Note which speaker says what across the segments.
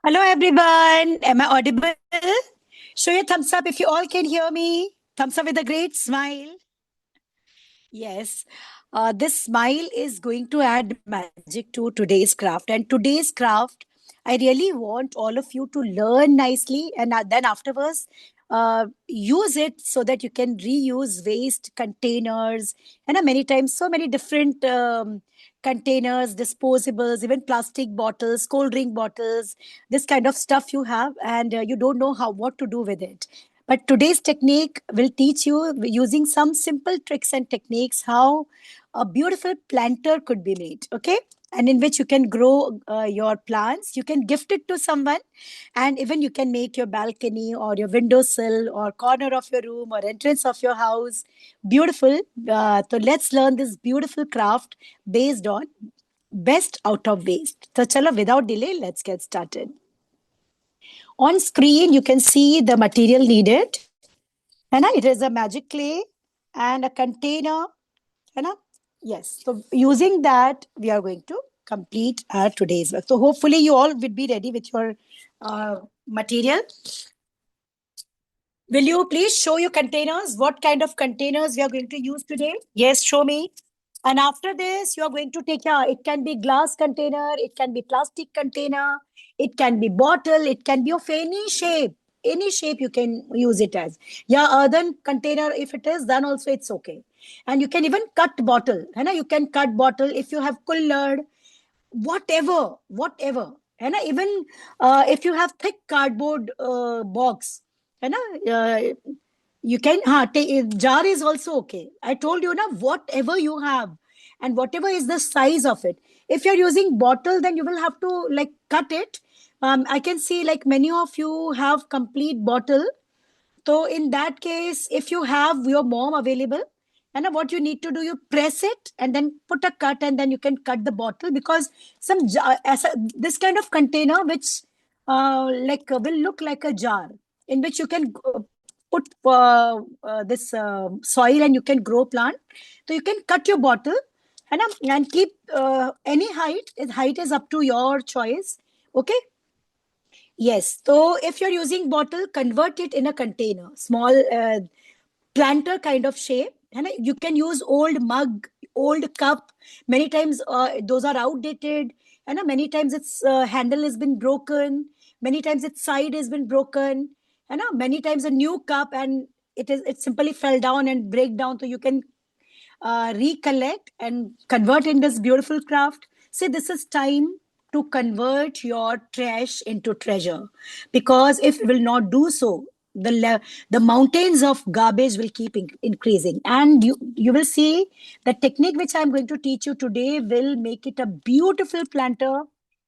Speaker 1: Hello, everyone. Am I audible? Show your thumbs up if you all can hear me. Thumbs up with a great smile. Yes. This smile is going to add magic to today's craft. And today's craft, I really want all of you to learn nicely and then afterwards use it so that you can reuse waste containers. And many times, so many different containers, disposables, even plastic bottles, cold drink bottles, this kind of stuff you have, and you don't know how what to do with it. But today's technique will teach you using some simple tricks and techniques how a beautiful planter could be made. Okay. And in which you can grow your plants, you can gift it to someone, and even you can make your balcony or your windowsill or corner of your room or entrance of your house beautiful. So let's learn this beautiful craft based on best out of waste. So, chalo, without delay, let's get started. On screen, you can see the material needed. है ना? It is a magic clay and a container. है ना? Yes. So using that, we are going to complete our today's work. So hopefully you all will be ready with your material. Will you please show your containers? What kind of containers we are going to use today? Yes, show me. And after this, you are going to take it can be glass container, it can be plastic container, it can be bottle, it can be of any shape. Any shape you can use it as. Yeah, earthen container, if it is, then also it's okay. And you can even cut bottle. You know, you can cut bottle if you have kullad, whatever. And even if you have thick cardboard box, है ना, you can take jar is also okay. I told you, na, whatever you have and whatever is the size of it. If you're using bottle, then you will have to like cut it. I can see like many of you have complete bottle. So in that case, if you have your mom available, and what you need to do, you press it and then put a cut, and then you can cut the bottle, because this kind of container which will look like a jar in which you can put this soil and you can grow plant. So you can cut your bottle and keep any height. Height is up to your choice. Okay. Yes. So if you're using bottle, convert it in a container, small planter kind of shape. And you can use old mug, old cup. Many times those are outdated. And many times its handle has been broken. Many times its side has been broken. And many times a new cup, and it simply fell down and break down. So you can recollect and convert in this beautiful craft. Say this is time to convert your trash into treasure, because if you will not do so, the mountains of garbage will keep increasing, and you will see the technique which I'm going to teach you today will make it a beautiful planter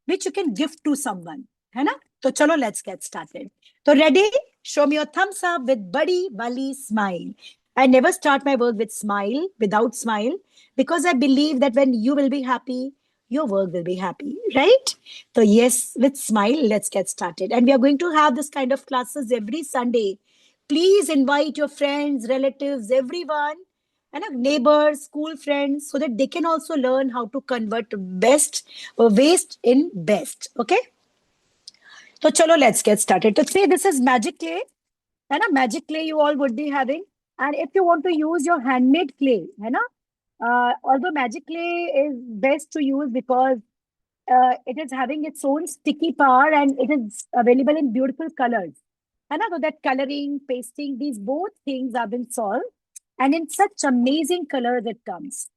Speaker 1: which you can gift to someone, है ना? तो चलो, let's get started. So ready? Show me your thumbs up with buddy wali smile. I never start my work without smile, because I believe that when you will be happy, your work will be happy, right? So yes, with smile, let's get started. And we are going to have this kind of classes every Sunday. Please invite your friends, relatives, everyone, and neighbors, school friends, so that they can also learn how to convert best or waste in best. Okay. So chalo, let's get started. To say this is magic clay, and a magic clay you all would be having. And if you want to use your handmade clay, although magic clay is best to use because it is having its own sticky power and it is available in beautiful colors. So that coloring, pasting, these both things have been solved, and in such amazing colors it comes.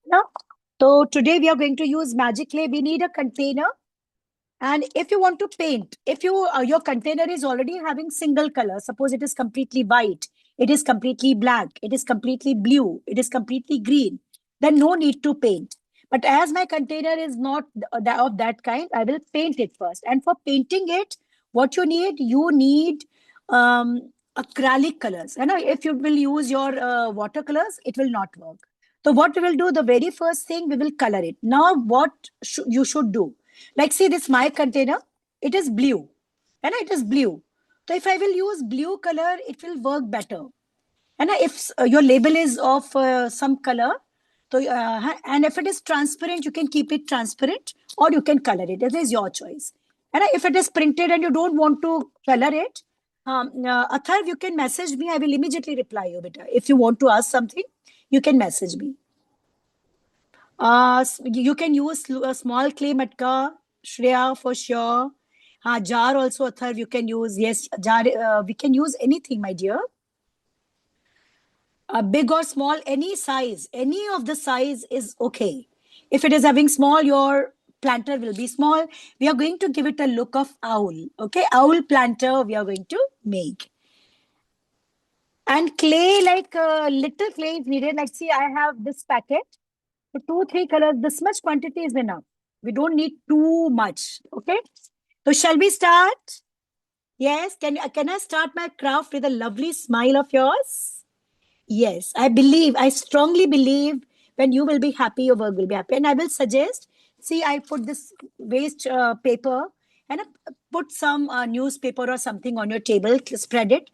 Speaker 1: So today we are going to use magic clay. We need a container, and if you want to paint, if your container is already having single color, suppose it is completely white, it is completely black, it is completely blue, it is completely green, then no need to paint. But as my container is not of that kind, I will paint it first. And for painting it, what you need acrylic colors. And if you will use your watercolors, it will not work. So what we will do, the very first thing, we will color it. Now, what you should do? Like, see this my container, it is blue, and it is blue. So if I will use blue color, it will work better. And if your label is of some color, so and if it is transparent, you can keep it transparent or you can color it. It is your choice. And if it is printed and you don't want to color it, Atharv, you can message me. I will immediately reply you, beta. If you want to ask something, you can message me. You can use a small clay matka, Shreya, for sure. Jar also, Atharv, you can use. Yes, jar. We can use anything, my dear. Big or small, any of the size is okay. If it is having small, your planter will be small. We are going to give it a look of owl. Okay, owl planter we are going to make. And clay, like little clay is needed. Like, see, I have this packet. So two, three colors, this much quantity is enough. We don't need too much. Okay. So shall we start? Yes. Can I start my craft with a lovely smile of yours? Yes, I strongly believe when you will be happy, your work will be happy. And I will suggest, see, I put this waste paper and put some newspaper or something on your table, spread it,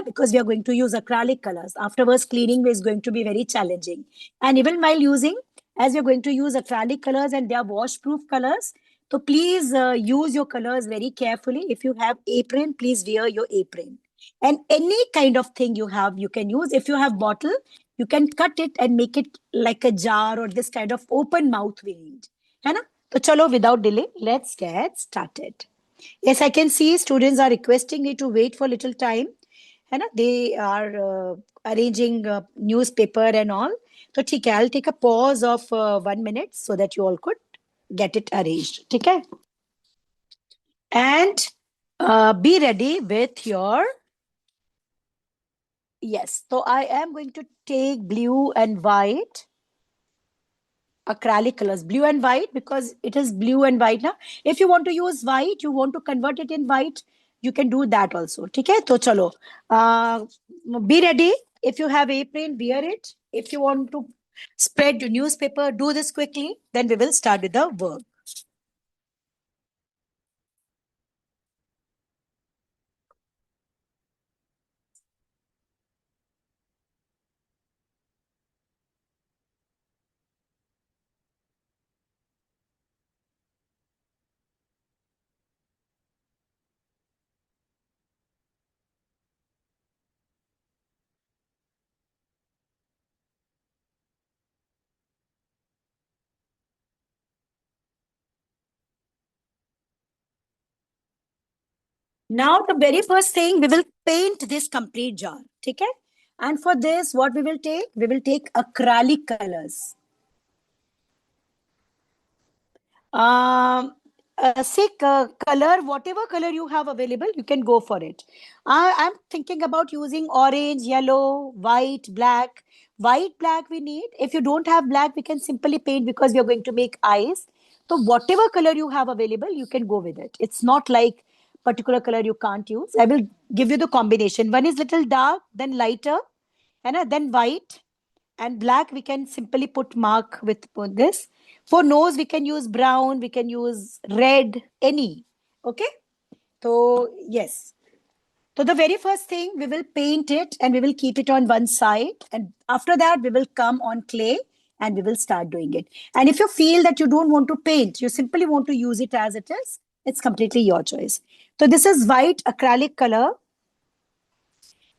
Speaker 1: because we are going to use acrylic colors. Afterwards, cleaning is going to be very challenging. And even while using, as you're going to use acrylic colors and they are wash-proof colors, so please use your colors very carefully. If you have apron, please wear your apron. And any kind of thing you have, you can use. If you have bottle, you can cut it and make it like a jar or this kind of open mouth we need. है ना? So chalo, without delay, let's get started. Yes, I can see students are requesting me to wait for little time. है ना? They are arranging newspaper and all. So ठीक है, I'll take a pause of 1 minute so that you all could get it arranged. ठीक है? And be ready with your. Yes, so I am going to take blue and white acrylic colors, blue and white, because it is blue and white now. If you want to use white, you want to convert it in white, you can do that also. Okay, so chalo. Be ready. If you have apron, wear it. If you want to spread your newspaper, do this quickly. Then we will start with the work. Now, the very first thing, we will paint this complete jar. Okay? And for this, what we will take? We will take acrylic colors. Say color, whatever color you have available, you can go for it. I'm thinking about using orange, yellow, white, black. White, black we need. If you don't have black, we can simply paint because we are going to make eyes. So whatever color you have available, you can go with it. It's not like particular color you can't use. I will give you the combination. One is little dark, then lighter, and then white, and black we can simply put mark with this. For nose we can use brown, we can use red, any. Okay, so yes, so the very first thing, we will paint it and we will keep it on one side, and after that we will come on clay and we will start doing it. And if you feel that you don't want to paint, you simply want to use it as it is, it's completely your choice. So this is white acrylic color.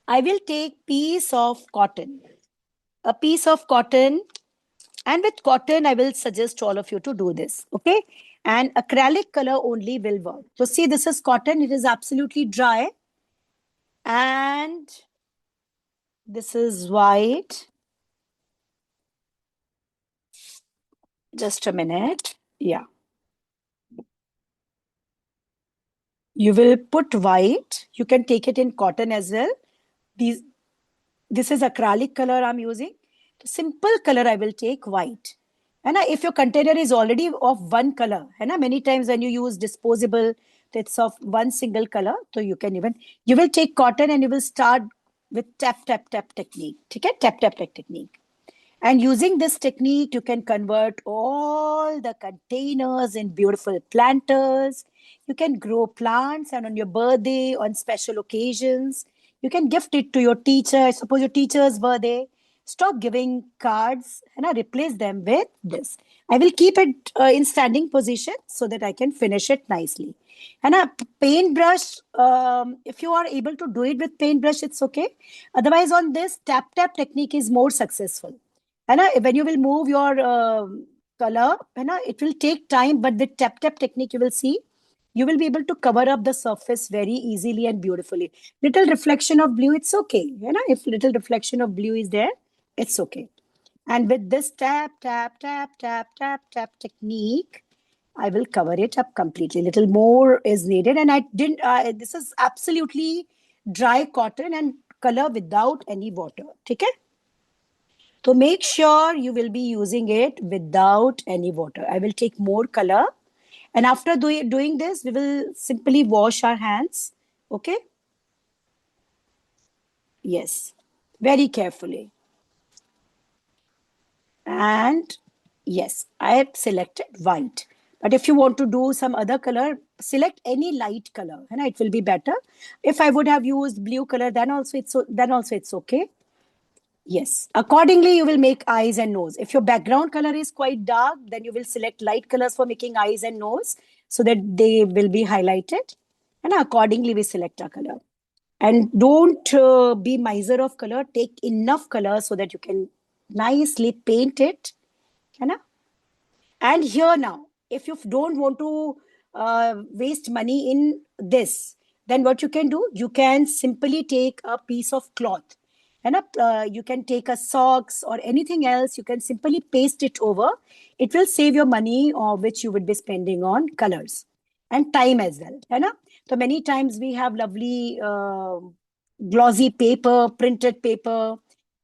Speaker 1: I will take piece of cotton, a piece of cotton. And with cotton, I will suggest all of you to do this, okay? And acrylic color only will work. So see, this is cotton. It is absolutely dry. And this is white. Just a minute. Yeah. You will put white. You can take it in cotton as well. This is acrylic color I'm using. Simple color I will take white. And if your container is already of one color, and many times when you use disposable, it's of one single color. So you will take cotton and you will start with tap, tap, tap technique. Okay? Tap, tap, tap technique. And using this technique, you can convert all the containers in beautiful planters. You can grow plants, and on your birthday, on special occasions, you can gift it to your teacher. Suppose your teacher's birthday. Stop giving cards and I replace them with this. I will keep it in standing position so that I can finish it nicely. है ना. Paintbrush, if you are able to do it with paintbrush, it's okay. Otherwise, on this tap technique is more successful. है ना. When you will move your color, है ना, it will take time, but the tap technique, you will see, you will be able to cover up the surface very easily and beautifully. Little reflection of blue, it's okay. You know, if little reflection of blue is there, it's okay. And with this tap technique, I will cover it up completely. Little more is needed. And I didn't, this is absolutely dry cotton and color without any water. Okay? So make sure you will be using it without any water. I will take more color. And after doing this, we will simply wash our hands. Okay? Yes. Very carefully. And yes, I have selected white. But if you want to do some other color, select any light color, and it will be better. If I would have used blue color, then also it's okay. Yes. Accordingly, you will make eyes and nose. If your background color is quite dark, then you will select light colors for making eyes and nose so that they will be highlighted. And accordingly, we select our color. And don't be miser of color. Take enough color so that you can nicely paint it. है ना? And here now, if you don't want to waste money in this, then what you can do, you can simply take a piece of cloth. And you can take a socks or anything else. You can simply paste it over. It will save your money, or which you would be spending on colors and time as well. है ना? So many times we have lovely glossy paper, printed paper,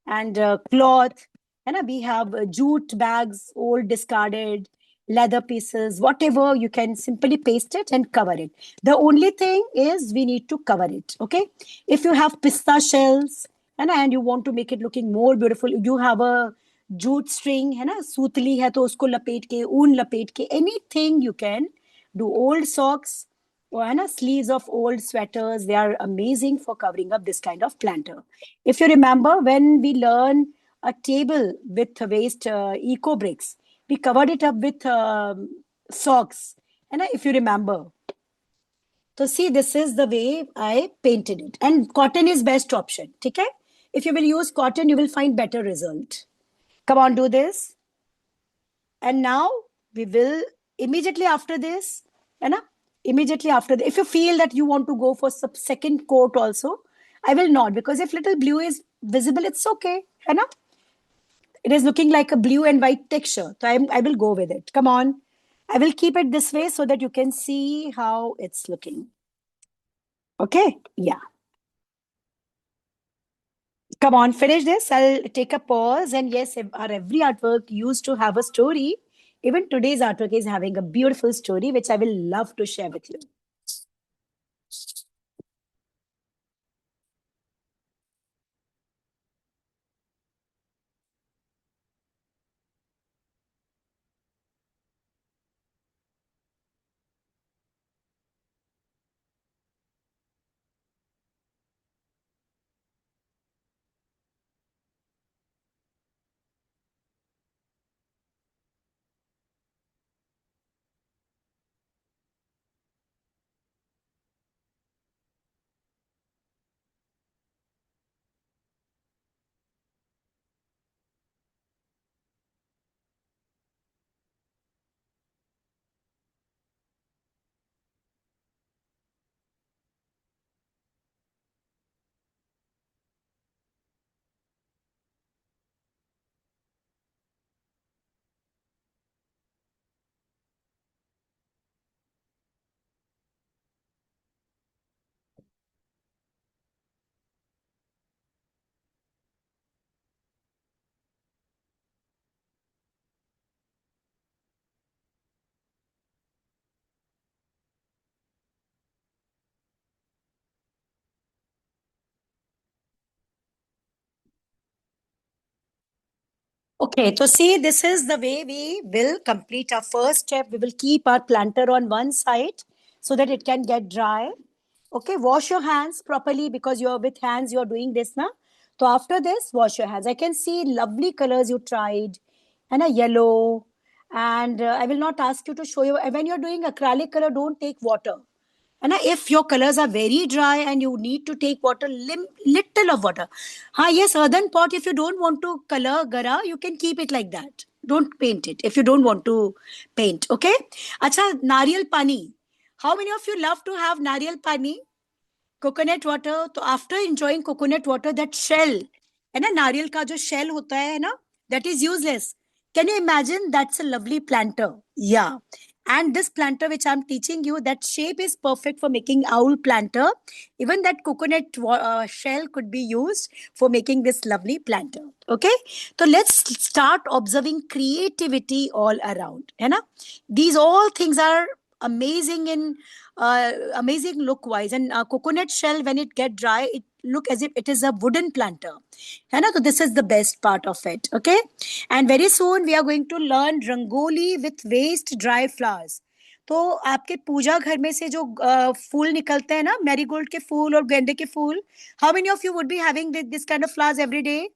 Speaker 1: and cloth. And we have jute bags, old discarded leather pieces, whatever, you can simply paste it and cover it. The only thing is we need to cover it. Okay. If you have pista shells and you want to make it looking more beautiful, you have a jute string, है ना, सूतली है तो उसको लपेट के, ऊन लपेट के, anything you can do. Old socks, or sleeves of old sweaters, they are amazing for covering up this kind of planter. If you remember, when we learn a table with waste eco bricks, we covered it up with socks. And if you remember, so see, this is the way I painted it. And cotton is best option. Okay? If you will use cotton, you will find better result. Come on, do this. And now we will immediately after this, immediately after if you feel that you want to go for some second coat also, I will not, because if little blue is visible, it's okay. It is looking like a blue and white texture. So I will go with it. Come on. I will keep it this way so that you can see how it's looking. Okay? Yeah. Come on, finish this. I'll take a pause. And yes, our every artwork used to have a story. Even today's artwork is having a beautiful story, which I will love to share with you. Okay, so see, this is the way we will complete our first step. We will keep our planter on one side so that it can get dry. Okay, wash your hands properly because you're with hands, you're doing this now. So after this, wash your hands. I can see lovely colors you tried and a yellow. And I will not ask you to show you. When you're doing acrylic color, don't take water. And if your colors are very dry and you need to take water, little of water. Yes, earthen pot, if you don't want to color gara, you can keep it like that. Don't paint it if you don't want to paint. Okay. Acha, nariyal pani. How many of you love to have nariyal pani? Coconut water. So after enjoying coconut water, that shell, है ना नारियल का जो shell होता है ना, that is useless. Can you imagine? That's a lovely planter. Yeah. And this planter which I'm teaching you, that shape is perfect for making owl planter. Even that coconut shell could be used for making this lovely planter. Okay. So let's start observing creativity all around. है ना? These all things are amazing in amazing look wise, and coconut shell when it get dry it look as if it is a wooden planter, है ना? So this is the best part of it. Okay, and very soon we are going to learn rangoli with waste dry flowers. तो आपके पूजा घर में से जो फूल निकलते हैं ना, मैरीगोल्ड के फूल और गेंदे के फूल, how many of you would be having this kind of flowers every day?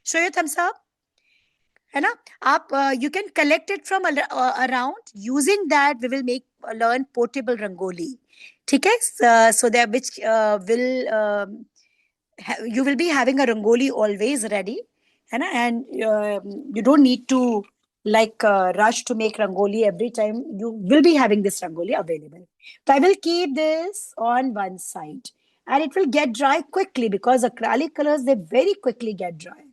Speaker 1: Show your thumbs up, है ना? आप you can collect it from around, using that we will make learn portable rangoli. ठीक है? So that which will you will be having a rangoli always ready, है ना? And you don't need to like rush to make rangoli every time. You will be having this rangoli available. So I will keep this on one side, and it will get dry quickly because acrylic colors, they very quickly get dry.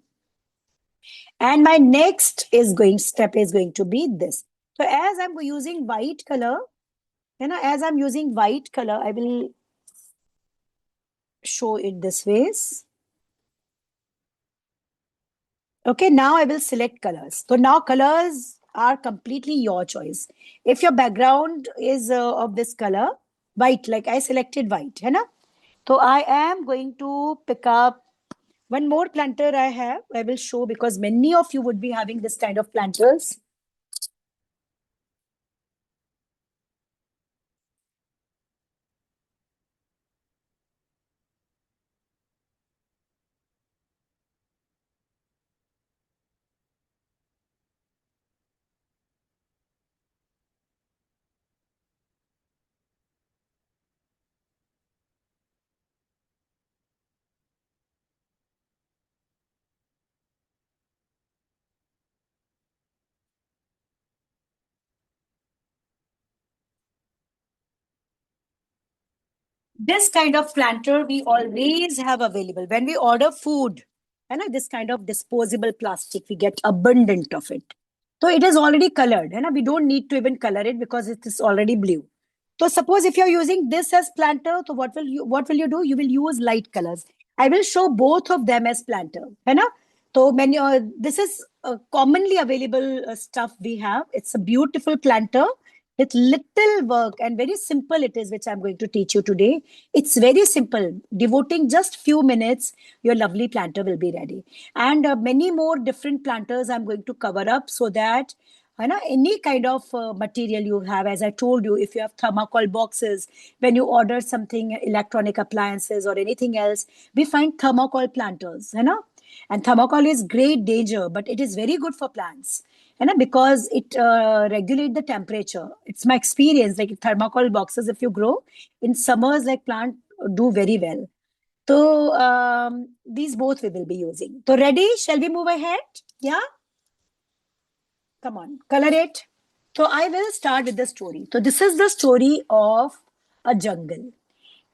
Speaker 1: And my next is going step is going to be this. So as I'm using white color, as I'm using white color, I will show it this ways. Okay, now I will select colors. So now colors are completely your choice. If your background is of this color, white, like I selected white, है ना? So I am going to pick up one more planter I have. I will show because many of you would be having this kind of planters. This kind of planter we always have available when we order food. And this kind of disposable plastic, we get abundant of it. So it is already colored. We don't need to even color it because it is already blue. So suppose if you're using this as planter, so what will you do? You will use light colors. I will show both of them as planter. So many this is commonly available stuff we have. It's a beautiful planter. It's little work and very simple it is, which I'm going to teach you today. It's very simple. Devoting just few minutes, your lovely planter will be ready. And many more different planters I'm going to cover up so that any kind of material you have, as I told you, if you have thermocol boxes, when you order something, electronic appliances or anything else, we find thermocol planters, and thermocol is great danger, but it is very good for plants. Because it regulate the temperature. It's my experience, like thermocol boxes, if you grow in summers, like plant do very well. So these both we will be using. So ready? Shall we move ahead? Yeah? Come on, color it. So I will start with the story. So this is the story of a jungle.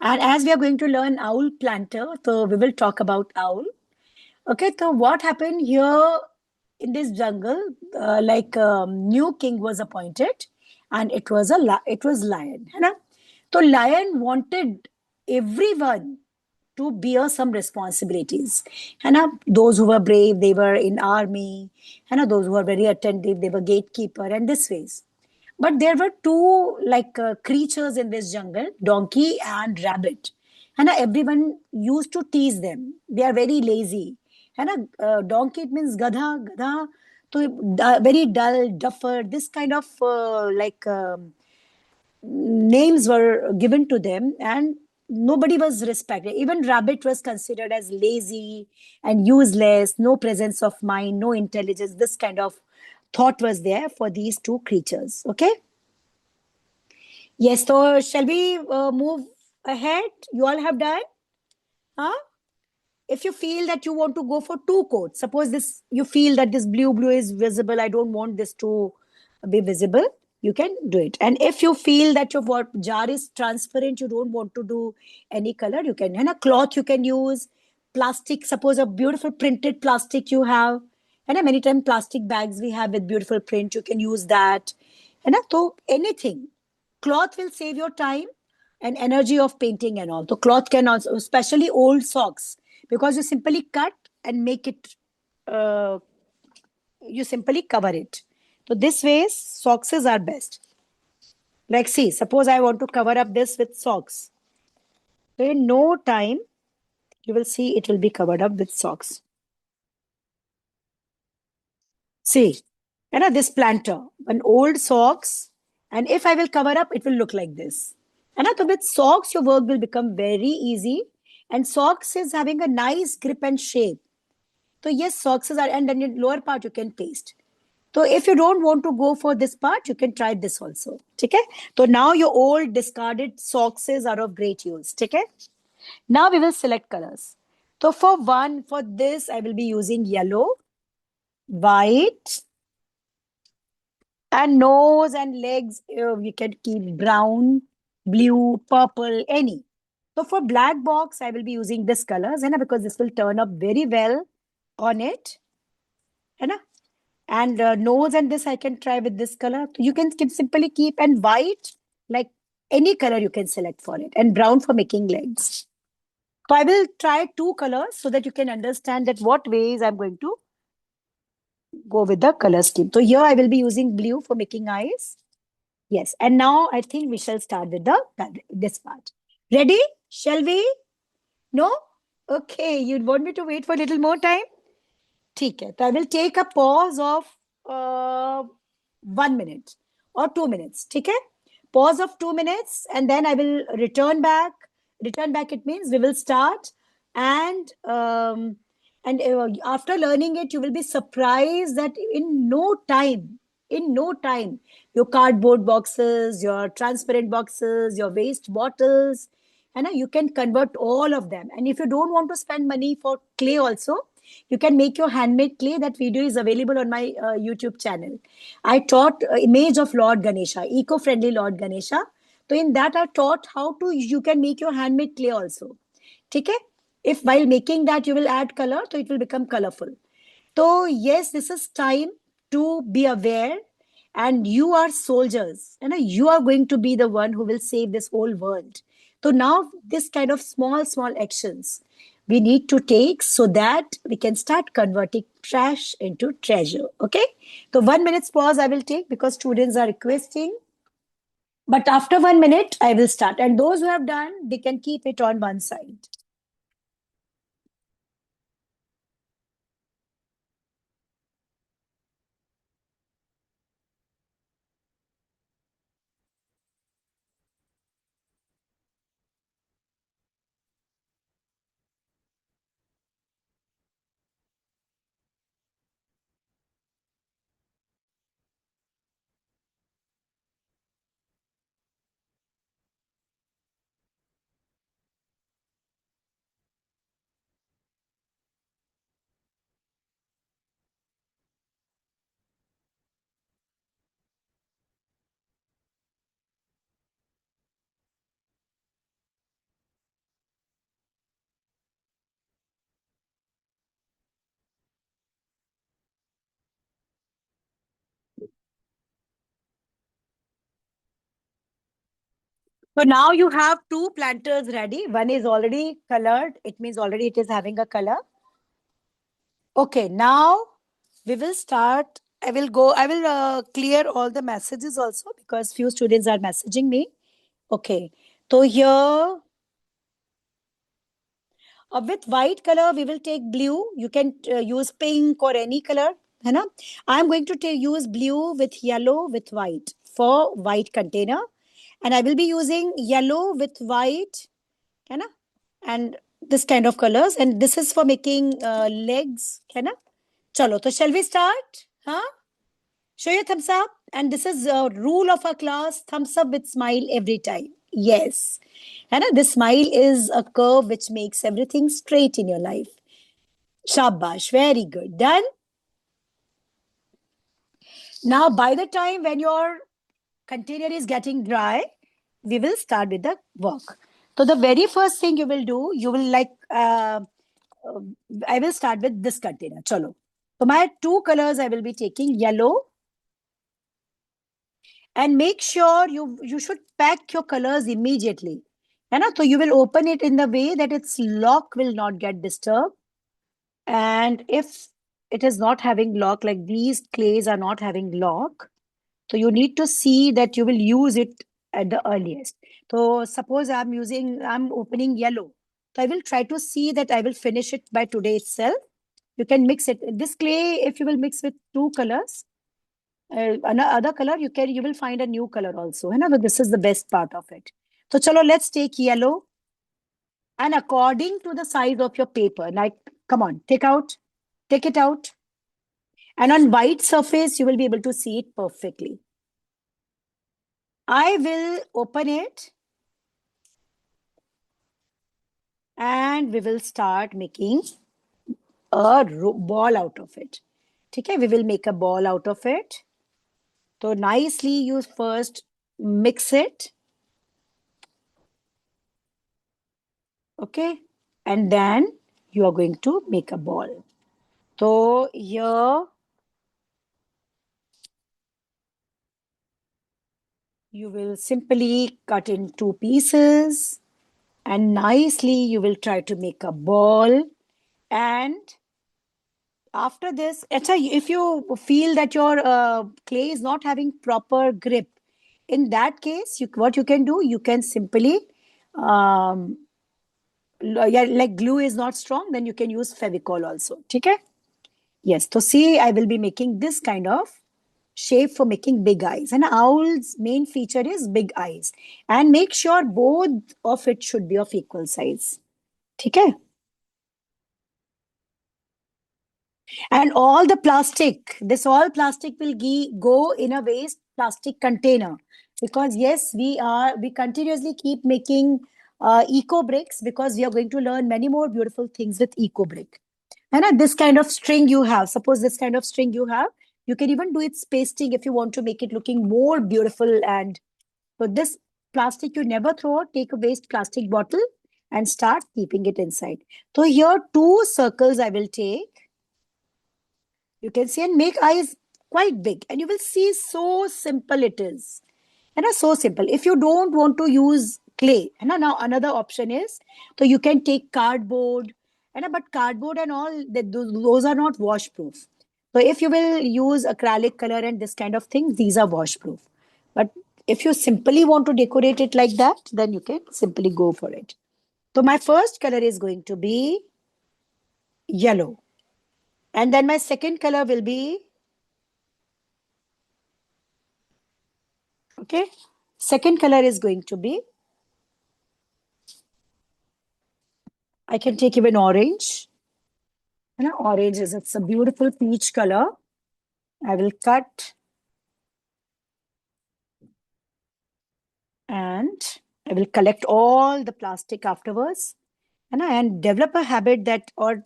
Speaker 1: And as we are going to learn owl planter, so we will talk about owl. Okay, so what happened here in this jungle? New king was appointed, and it was it was lion. So lion wanted everyone to bear some responsibilities. Those who were brave, they were in army. Those who were very attentive, they were gatekeeper, and this ways. But there were two creatures in this jungle, donkey and rabbit. Everyone used to tease them. They are very lazy. Donkey, it means gadha, gadha. So very dull, duffer. This kind of names were given to them, and nobody was respected. Even rabbit was considered as lazy and useless, no presence of mind, no intelligence. This kind of thought was there for these two creatures. Okay. Yes, so shall we move ahead? You all have done, huh? If you feel that you want to go for two coats, suppose this, you feel that this blue is visible, I don't want this to be visible, you can do it. And if you feel that your what jar is transparent, you don't want to do any color, you can, and a cloth you can use, plastic, suppose a beautiful printed plastic you have, and many times plastic bags we have with beautiful print, you can use that. And so anything, cloth will save your time and energy of painting and all. So cloth can also, especially old socks, because you simply cut and make it, uh, you simply cover it. So this way, socks are best. Like see, suppose I want to cover up this with socks. So in no time, you will see it will be covered up with socks. See, this planter, an old socks, and if I will cover up, it will look like this. So with socks, your work will become very easy. And socks is having a nice grip and shape. So yes, socks are, and then in lower part you can paste. So if you don't want to go for this part, you can try this also. Okay? So now your old discarded socks are of great use. Okay? Now we will select colors. So for this, I will be using yellow, white, and nose and legs. We can keep brown, blue, purple, any. So for black box, I will be using this colors, because this will turn up very well on it. है ना? And nose and this I can try with this color. You can simply keep, and white, like any color you can select for it, and brown for making legs. So I will try two colors so that you can understand that what ways I'm going to go with the color scheme. So here I will be using blue for making eyes. Yes, and now I think we shall start with the this part. Ready? Shall we? No? Okay, you want me to wait for a little more time? ठीक है, तो I will take a pause of 1 minute or 2 minutes. ठीक है? Pause of 2 minutes, and then I will return back. Return back, it means we will start, and after learning it, you will be surprised that in no time, your cardboard boxes, your transparent boxes, your waste bottles, and you can convert all of them. And if you don't want to spend money for clay also, you can make your handmade clay. That video is available on my YouTube channel. I taught image of Lord Ganesha, eco-friendly Lord Ganesha. So in that I taught how to, you can make your handmade clay also. Okay? If while making that you will add color, so it will become colorful. So yes, this is time to be aware, and you are soldiers, and you are going to be the one who will save this whole world. So now this kind of small actions we need to take so that we can start converting trash into treasure. Okay? So 1 minute's pause I will take because students are requesting. But after 1 minute, I will start. And those who have done, they can keep it on one side. So now you have two planters ready. One is already colored. It means already it is having a color. Okay, now we will start. I will clear all the messages also because few students are messaging me. Okay, so here with white color, we will take blue. You can use pink or any color. है ना? I'm going to use blue with yellow with white for white container. And I will be using yellow with white. है ना? And this kind of colors. And this is for making legs. है ना? Chalo, so shall we start? Huh? Show your thumbs up. And this is a rule of our class, thumbs up with smile every time. Yes. And this smile is a curve which makes everything straight in your life. Shabash, very good. Done. Now, by the time when your container is getting dry, we will start with the work. So the very first thing you will do, you will I will start with this container. Chalo. So my two colors I will be taking yellow, and make sure you should pack your colors immediately. So you will open it in the way that its lock will not get disturbed. And if it is not having lock, like these clays are not having lock, so you need to see that you will use it at the earliest. So suppose I'm opening yellow. So I will try to see that I will finish it by today itself. You can mix it. This clay, if you will mix with two colors, another color, you will find a new color also. But this is the best part of it. So chalo, let's take yellow. And according to the size of your paper, like, come on, take it out. And on white surface, you will be able to see it perfectly. I will open it and we will start making a ball out of it. Okay, we will make a ball out of it. So nicely you first mix it. Okay, and then you are going to make a ball. So here you will simply cut in two pieces and nicely you will try to make a ball. And after this, if you feel that your clay is not having proper grip, in that case, what you can do, you can simply, yeah, like glue is not strong, then you can use Fevicol also. Okay? Yes. So see, I will be making this kind of shape for making big eyes. And owl's main feature is big eyes. And make sure both of it should be of equal size. Okay? And all the plastic, this all plastic will go in a waste plastic container. Because yes, we continuously keep making eco bricks because we are going to learn many more beautiful things with eco brick. And this kind of string you have, suppose this kind of string you have, you can even do its pasting if you want to make it looking more beautiful. And so this plastic you never throw out, take a waste plastic bottle and start keeping it inside. So here two circles I will take. You can see and make eyes quite big and you will see so simple it is. And it's so simple. If you don't want to use clay, and now another option is, so you can take cardboard, but cardboard and all, those are not washproof. So if you will use acrylic color and this kind of thing, these are washproof. But if you simply want to decorate it like that, then you can simply go for it. So my first color is going to be yellow. And then my second color will be, okay, second color is going to be, I can take even orange. And orange it's a beautiful peach color. I will cut and I will collect all the plastic afterwards. And develop a habit that, or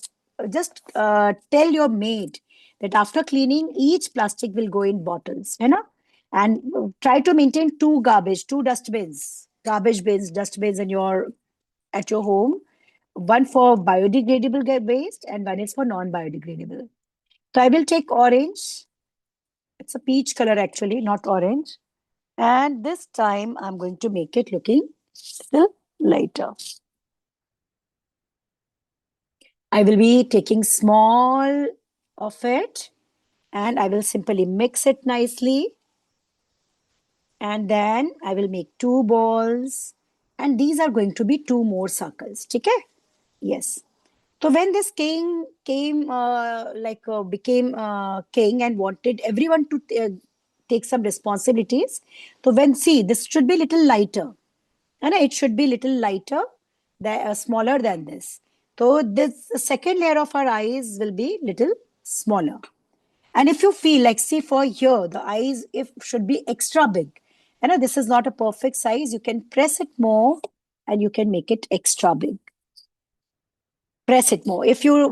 Speaker 1: just tell your maid that after cleaning, each plastic will go in bottles. And try to maintain two garbage bins, dustbins at your home. One for biodegradable waste and one is for non-biodegradable. So I will take orange. It's a peach color actually, not orange. And this time I'm going to make it looking still lighter. I will be taking small of it and I will simply mix it nicely. And then I will make two balls and these are going to be two more circles. Okay? Yes. So when this king became king and wanted everyone to take some responsibilities. So see, this should be little lighter. And it should be little lighter, smaller than this. So this second layer of our eyes will be little smaller. And if you feel like, see for here, the eyes if should be extra big. This is not a perfect size. You can press it more and you can make it extra big. Press it more. If you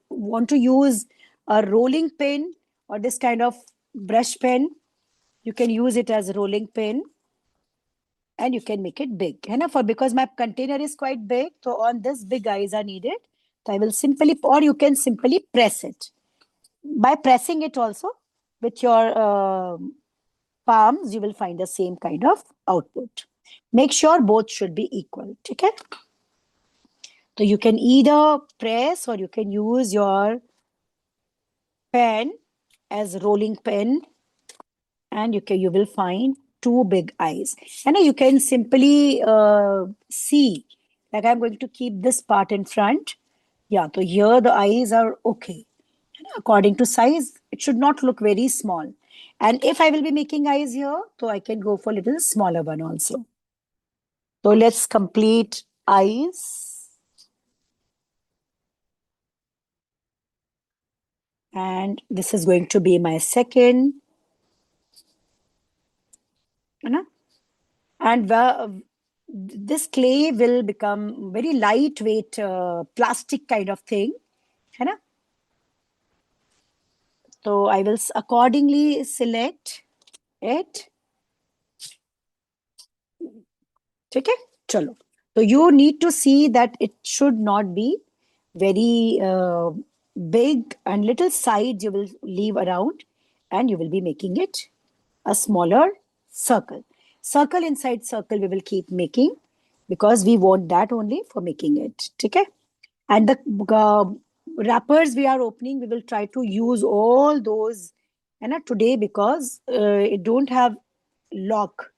Speaker 1: want to use a rolling pin or this kind of brush pen, you can use it as a rolling pin and you can make it big. Because my container is quite big, so on this big eyes are needed. So I will simply, or you can simply press it. By pressing it also with your palms, you will find the same kind of output. Make sure both should be equal. Okay? So you can either press or you can use your pen as rolling pen, and you will find two big eyes. And you can simply see, like I'm going to keep this part in front. Yeah, so here the eyes are okay. According to size, it should not look very small. And if I will be making eyes here, so I can go for a little smaller one also. So let's complete eyes. And this is going to be my second. And this clay will become very lightweight plastic kind of thing. So I will accordingly select it. Okay, chalo. So you need to see that it should not be very big, and little sides you will leave around, and you will be making it a smaller circle. Circle inside circle we will keep making because we want that only for making it. Okay? And the wrappers we are opening, we will try to use all those today because it don't have lock.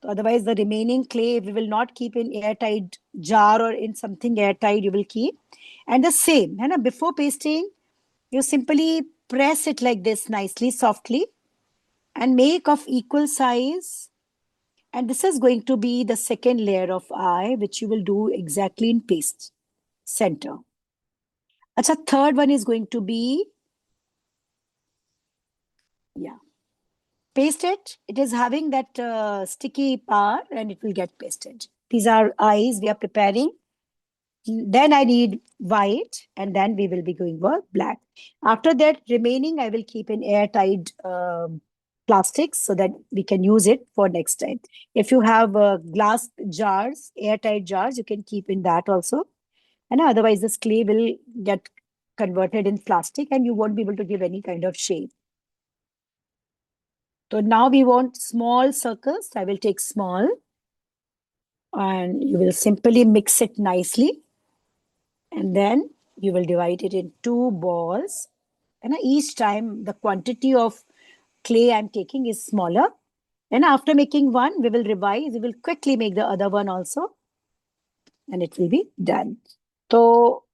Speaker 1: Otherwise, the remaining clay we will not keep in airtight jar or in something airtight. You will keep, and the same. Before pasting, you simply press it like this nicely, softly, and make of equal size. And this is going to be the second layer of eye, which you will do exactly in paste center. Acha, third one is going to be, yeah, paste it. It is having that sticky power and it will get pasted. These are eyes we are preparing. Then I need white, and then we will be going for black. After that, remaining I will keep in airtight plastics so that we can use it for next time. If you have glass jars, airtight jars, you can keep in that also. And otherwise, this clay will get converted in plastic and you won't be able to give any kind of shape. So now we want small circles. I will take small and you will simply mix it nicely. And then you will divide it in two balls. And each time the quantity of clay I'm taking is smaller. And after making one, we will revise. We will quickly make the other one also. And it will be done. So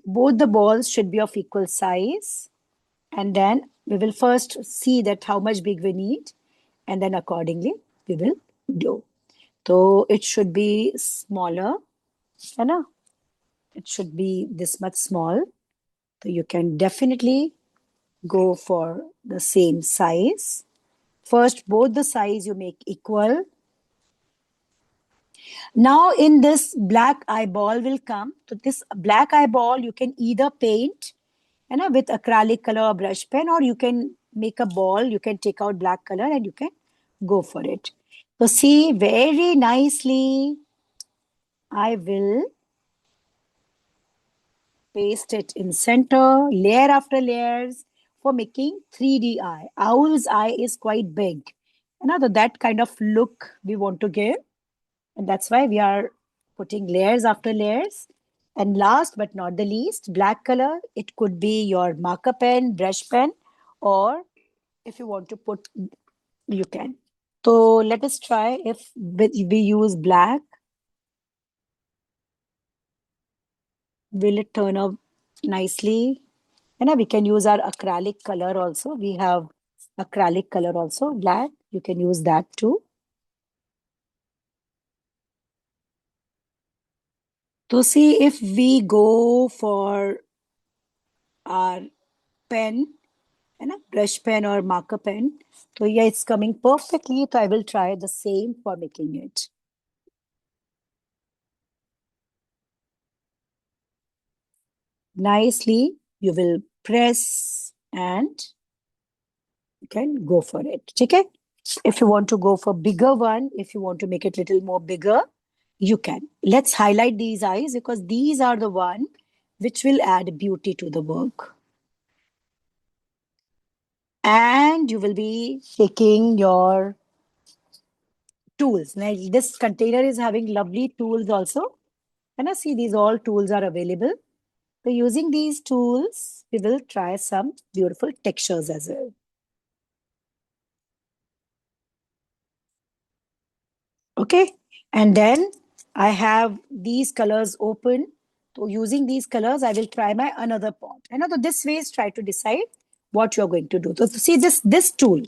Speaker 1: both the balls should be of equal size. And then we will first see that how much big we need. And then accordingly, we will do. So it should be smaller. It should be this much small. So you can definitely go for the same size. First, both the size you make equal. Now in this black eyeball will come. So this black eyeball you can either paint with acrylic color or brush pen, or you can make a ball. You can take out black color and you can go for it. So see, very nicely I will paste it in center, layer after layers, for making 3D eye. Owl's eye is quite big. That kind of look we want to give. And that's why we are putting layers after layers. And last but not the least, black color. It could be your marker pen, brush pen, or if you want to put, you can. So let us try if we use black. Will it turn out nicely? And we can use our acrylic color also. We have acrylic color also, black. You can use that too. To see if we go for our pen है ना, brush pen or marker pen. So yeah, it's coming perfectly. So I will try the same for making it. Nicely, you will press and you can go for it. Okay? If you want to go for bigger one, if you want to make it little more bigger, you can. Let's highlight these eyes because these are the one which will add beauty to the work. And you will be taking your tools. Now, this container is having lovely tools also. And I see these all tools are available. So using these tools, we will try some beautiful textures as well. Okay. And then I have these colors open. So using these colors, I will try my another pot. And so this way is try to decide what you're going to do. So see this tool.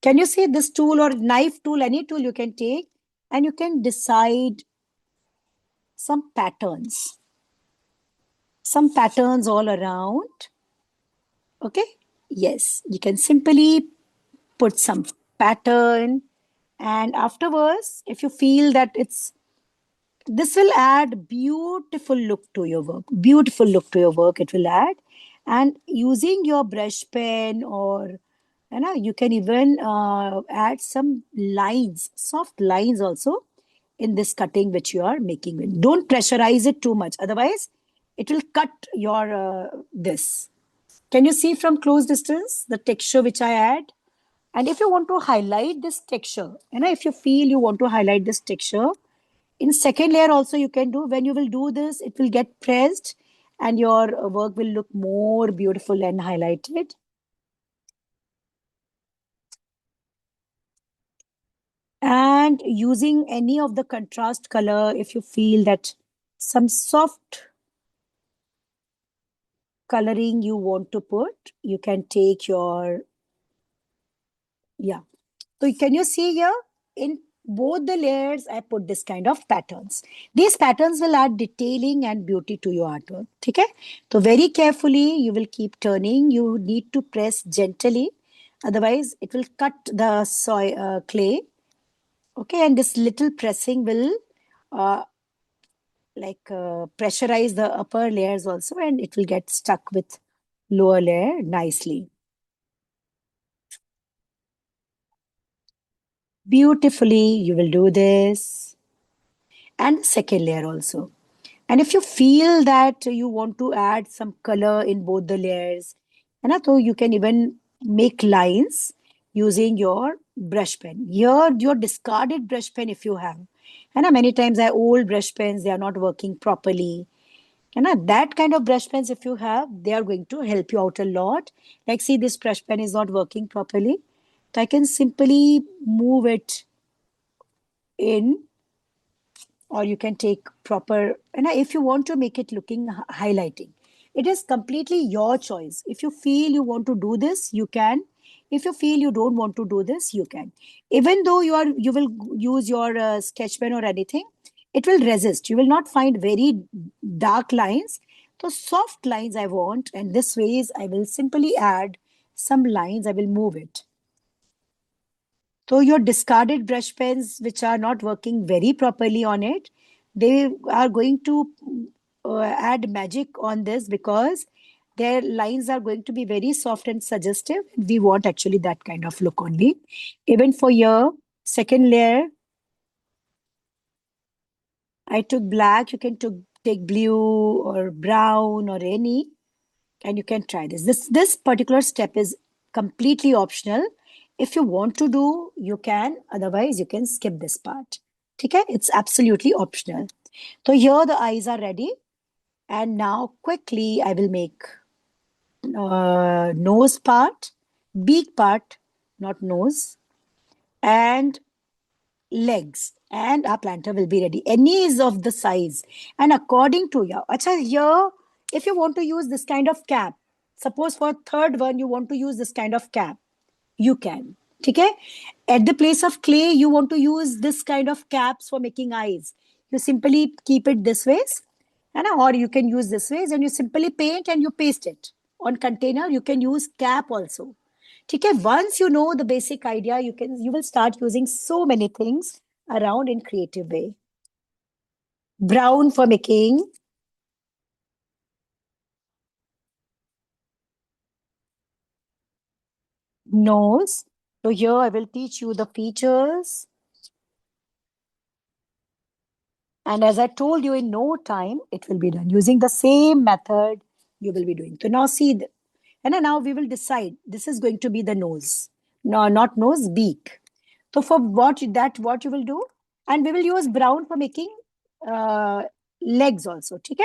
Speaker 1: Can you see this tool or knife tool, any tool you can take and you can decide some patterns all around. Okay. Yes, you can simply put some pattern and afterwards, if you feel that this will add beautiful look to your work, beautiful look to your work it will add. And using your brush pen or you can even add some lines, soft lines also in this cutting which you are making with. Don't pressurize it too much, otherwise it will cut your this. Can you see from close distance the texture which I add? And if you want to highlight this texture, if you feel you want to highlight this texture, in second layer also you can do. When you will do this, it will get pressed and your work will look more beautiful and highlighted. And using any of the contrast color, if you feel that some soft coloring you want to put, you can take your, yeah. So can you see here in both the layers, I put this kind of patterns. These patterns will add detailing and beauty to your artwork. Okay? So very carefully, you will keep turning. You need to press gently. Otherwise, it will cut the soil clay. Okay, and this little pressing will uh, pressurize the upper layers also, and it will get stuck with lower layer nicely. Beautifully, you will do this. And second layer also. And if you feel that you want to add some color in both the layers, so you can even make lines using your brush pen. Here, your discarded brush pen, if you have. And many times I old brush pens, they are not working properly. And that kind of brush pens, if you have, they are going to help you out a lot. Like, see, this brush pen is not working properly. So I can simply move it in, or you can take proper. And if you want to make it looking highlighting, it is completely your choice. If you feel you want to do this, you can. If you feel you don't want to do this, you can. Even though you will use your sketch pen or anything, it will resist. You will not find very dark lines. So soft lines I want, and this ways I will simply add some lines. I will move it. So your discarded brush pens, which are not working very properly on it, they are going to add magic on this because their lines are going to be very soft and suggestive. We want actually that kind of look only. Even for your second layer, I took black. You can take blue or brown or any, and you can try this. This particular step is completely optional. If you want to do, you can. Otherwise, you can skip this part. Okay? It's absolutely optional. So here the eyes are ready. And now quickly I will make nose part, beak part, not nose, and legs. And our planter will be ready. Any is of the size. And according to your, acha, here, if you want to use this kind of cap, suppose for third one, you want to use this kind of cap, you can. Okay? At the place of clay, you want to use this kind of caps for making eyes. You simply keep it this ways, or you can use this ways and you simply paint and you paste it. On container, you can use cap also. ठीक है, once you know the basic idea, you will start using so many things around in creative way. Brown for making nose. So here I will teach you the features. And as I told you, in no time, it will be done using the same method you will be doing. So now see, and now we will decide this is going to be the nose. No, not nose, beak. So for what you will do, and we will use brown for making uh, legs also. Okay.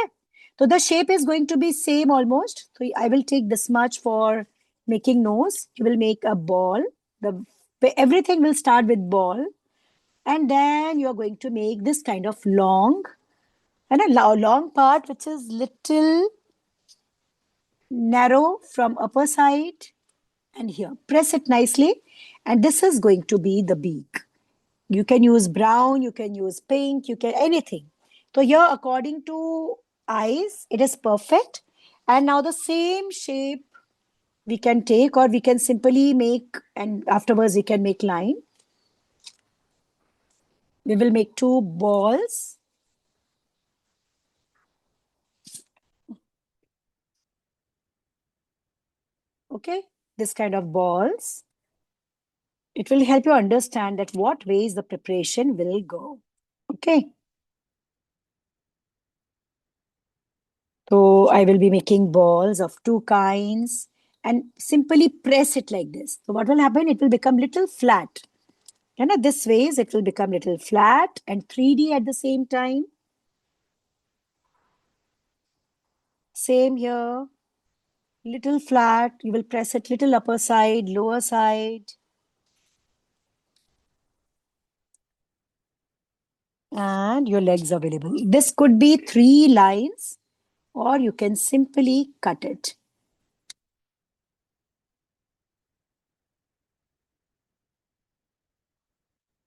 Speaker 1: So the shape is going to be same almost. So I will take this much for making nose. You will make a ball. The everything will start with ball, and then you are going to make this kind of long and a long part which is little narrow from upper side and here. Press it nicely, and this is going to be the beak. You can use brown, you can use pink, you can anything. So here, according to eyes, it is perfect. And now the same shape we can take, or we can simply make, and afterwards we can make line. We will make two balls. Okay, this kind of balls. It will help you understand that what ways the preparation will go. Okay. So I will be making balls of two kinds and simply press it like this. So what will happen? It will become little flat. And this ways it will become little flat and 3D at the same time. Same here. Little flat. You will press it little upper side, lower side. And your legs available. This could be 3 lines, or you can simply cut it.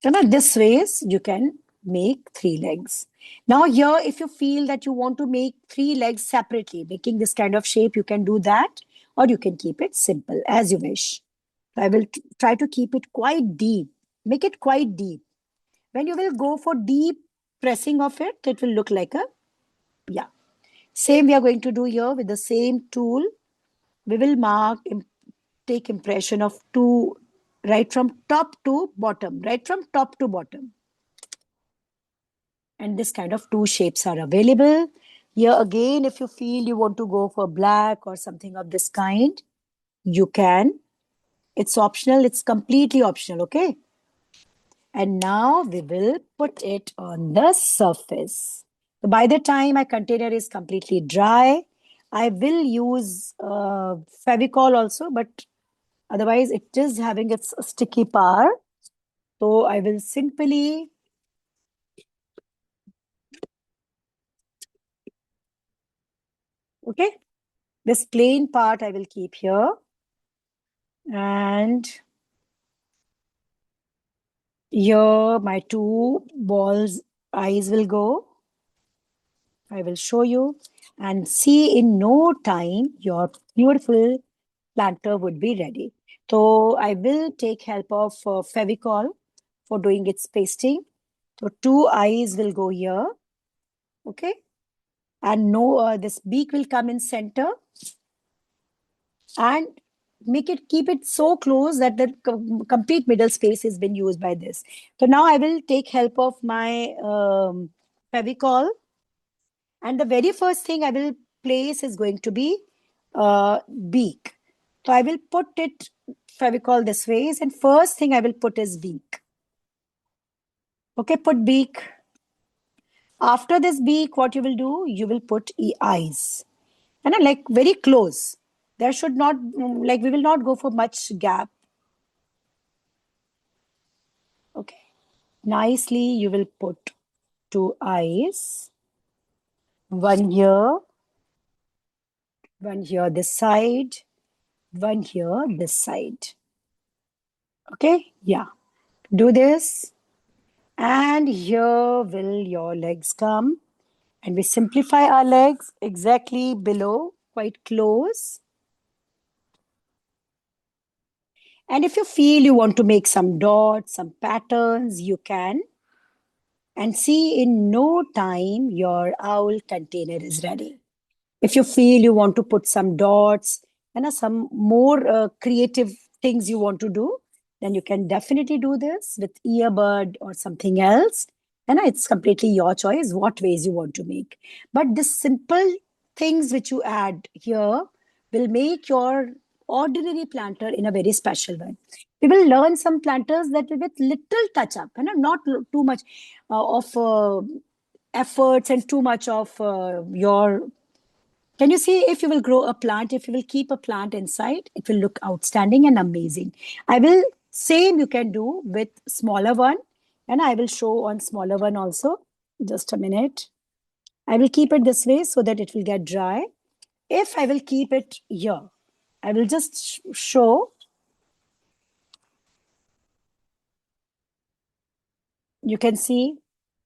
Speaker 1: So now this ways you can make 3 legs. Now here, if you feel that you want to make 3 legs separately, making this kind of shape, you can do that, or you can keep it simple as you wish. I will try to keep it quite deep. Make it quite deep. When you will go for deep pressing of it, it will look like a, yeah. Same we are going to do here with the same tool. We will mark, take impression of two, right from top to bottom, right from top to bottom. And this kind of two shapes are available. Here again, if you feel you want to go for black or something of this kind, you can. It's optional. It's completely optional. Okay. And now we will put it on the surface. So by the time my container is completely dry, I will use Fevicol also, but otherwise it is having its sticky power. So I will simply, okay, this plain part I will keep here. And here my two balls eyes will go. I will show you and see in no time your beautiful planter would be ready. So I will take help of Fevicol for doing its pasting. So two eyes will go here. Okay. And no, this beak will come in center and make it, keep it so close that the complete middle space has been used by this. So now I will take help of my Fevicol, and the very first thing I will place is going to be beak. So I will put it Fevicol this way, and first thing I will put is beak. Okay, put beak. After this beak, what you will do? You will put eyes, and like very close. There should not, like, we will not go for much gap. Okay, nicely you will put two eyes, one here this side, one here this side. Okay, yeah, do this, and here will your legs come, and we simplify our legs exactly below, quite close. And if you feel you want to make some dots, some patterns, you can. And see, in no time, your owl container is ready. If you feel you want to put some dots and some more creative things you want to do, then you can definitely do this with earbud or something else. And it's completely your choice what ways you want to make. But the simple things which you add here will make your ordinary planter in a very special way. We will learn some planters that will with little touch up and not too much of efforts and too much of your. Can you see, if you will grow a plant, if you will keep a plant inside, it will look outstanding and amazing. I will same you can do with smaller one, and I will show on smaller one also. Just a minute. I will keep it this way so that it will get dry. If I will keep it here, I will just show. You can see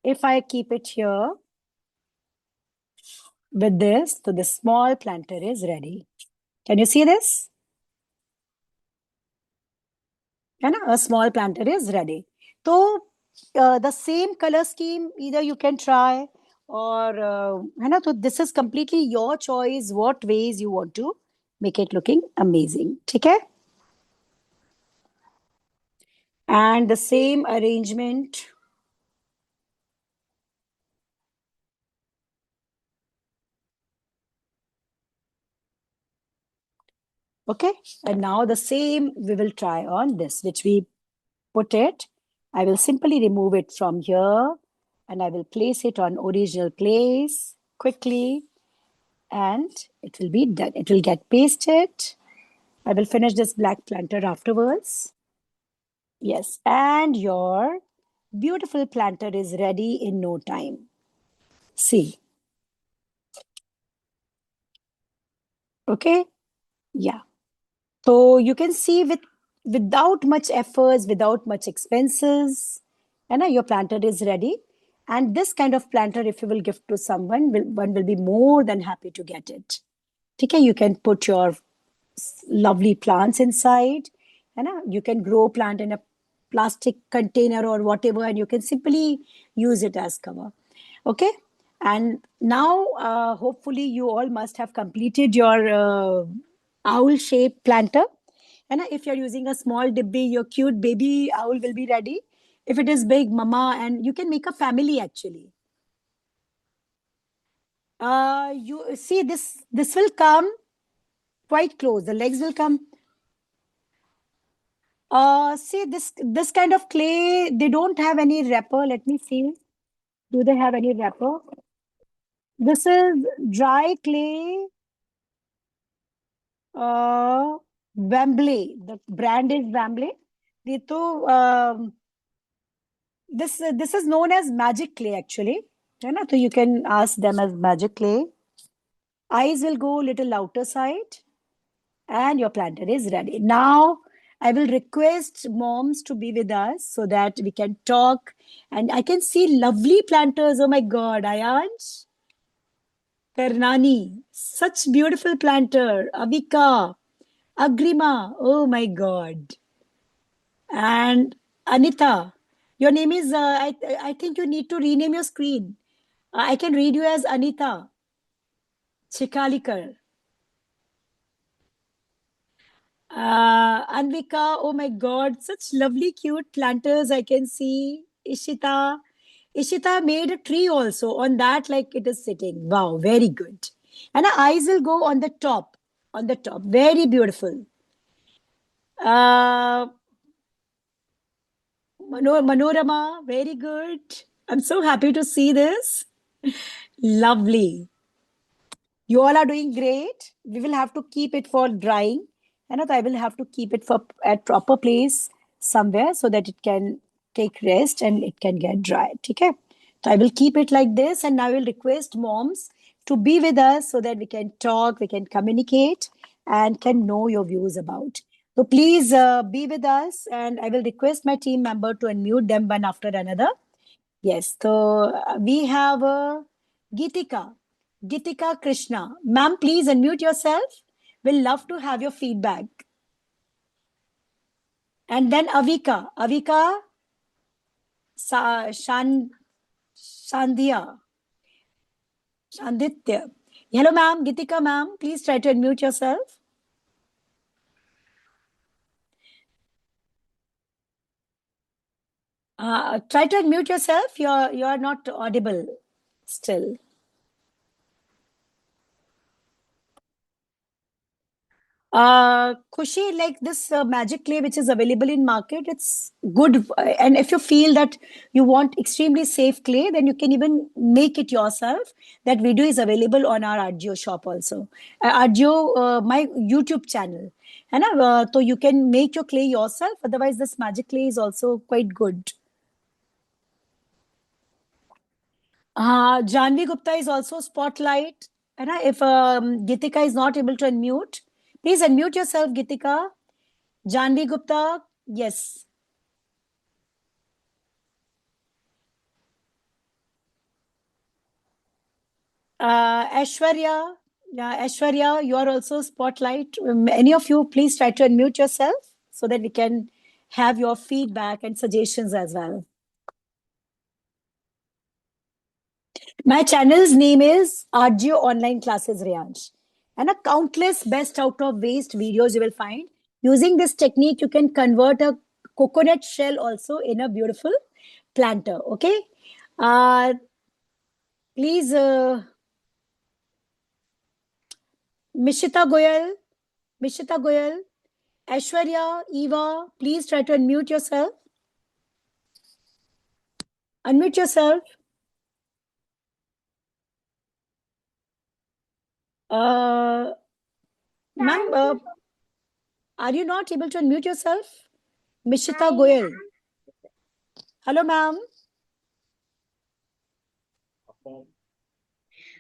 Speaker 1: if I keep it here with this, so the small planter is ready. Can you see this? And a small planter is ready. So the same color scheme, either you can try or so this is completely your choice what ways you want to make it looking amazing. Okay? And the same arrangement. Okay, and now the same we will try on this, which we put it. I will simply remove it from here and I will place it on original place quickly, and it will be done. It will get pasted. I will finish this black planter afterwards. Yes, and your beautiful planter is ready in no time. See, okay? Yeah. So you can see without much efforts, without much expenses, and your planter is ready. And this kind of planter, if you will give to someone, one will be more than happy to get it. Okay, you can put your lovely plants inside, and you can grow plant in a plastic container or whatever, and you can simply use it as cover. Okay, and now hopefully you all must have completed your owl shaped planter. And if you're using a small dibby, your cute baby owl will be ready. If it is big, mama, and you can make a family actually. You see, this will come quite close. The legs will come. See, this kind of clay, they don't have any wrapper. Let me see. Do they have any wrapper? This is dry clay, Wembley. The brand is Wembley. The तो this is known as magic clay actually. है ना? So you can ask them as magic clay. Eyes will go little outer side, and your planter is ready. Now, I will request moms to be with us so that we can talk. And I can see lovely planters. Oh my God, Ayansh, Karnani, such beautiful planter. Avika, Agrima, oh my God. And Anita, your name is, I think you need to rename your screen. I can read you as Anita Chikalikar. Anvika, oh my God, such lovely, cute planters I can see. Ishita. Ishita made a tree also on that, like it is sitting. Wow, very good. And her eyes will go on the top. On the top. Very beautiful. Uh, Manorama, very good. I'm so happy to see this. Lovely. You all are doing great. We will have to keep it for drying. And I will have to keep it for at proper place somewhere so that it can take rest and it can get dried. Okay. So I will keep it like this, and I will request moms to be with us so that we can talk, we can communicate, and can know your views about. So please be with us, and I will request my team member to unmute them one after another. Yes, so we have Gitika, Gitika Krishna. Ma'am, please unmute yourself. We'll love to have your feedback. And then Avika Sandhya. Shanditya. Hello, ma'am. Gitika, ma'am. Please try to unmute yourself. Try to unmute yourself. You're not audible still. Khushi, like this magic clay which is available in market, it's good. And if you feel that you want extremely safe clay, then you can even make it yourself. That video is available on our Arjio shop also. Arjio, my YouTube channel. So you can make your clay yourself. Otherwise, this magic clay is also quite good. Janvi Gupta is also spotlight. If Gitika is not able to unmute, please unmute yourself, Gitika. Janvi Gupta, yes. Aishwarya, Aishwarya, you are also spotlight. Any of you, please try to unmute yourself so that we can have your feedback and suggestions as well. My channel's name is Arjio Online Classes Riyansh. And a countless best out of waste videos you will find. Using this technique, you can convert a coconut shell also in a beautiful planter. Okay. Please, Mishita Goyal, Aishwarya, Eva, please try to unmute yourself. Unmute yourself. Ma'am, are you not able to unmute yourself? Mishita Goyal. Hello, ma'am.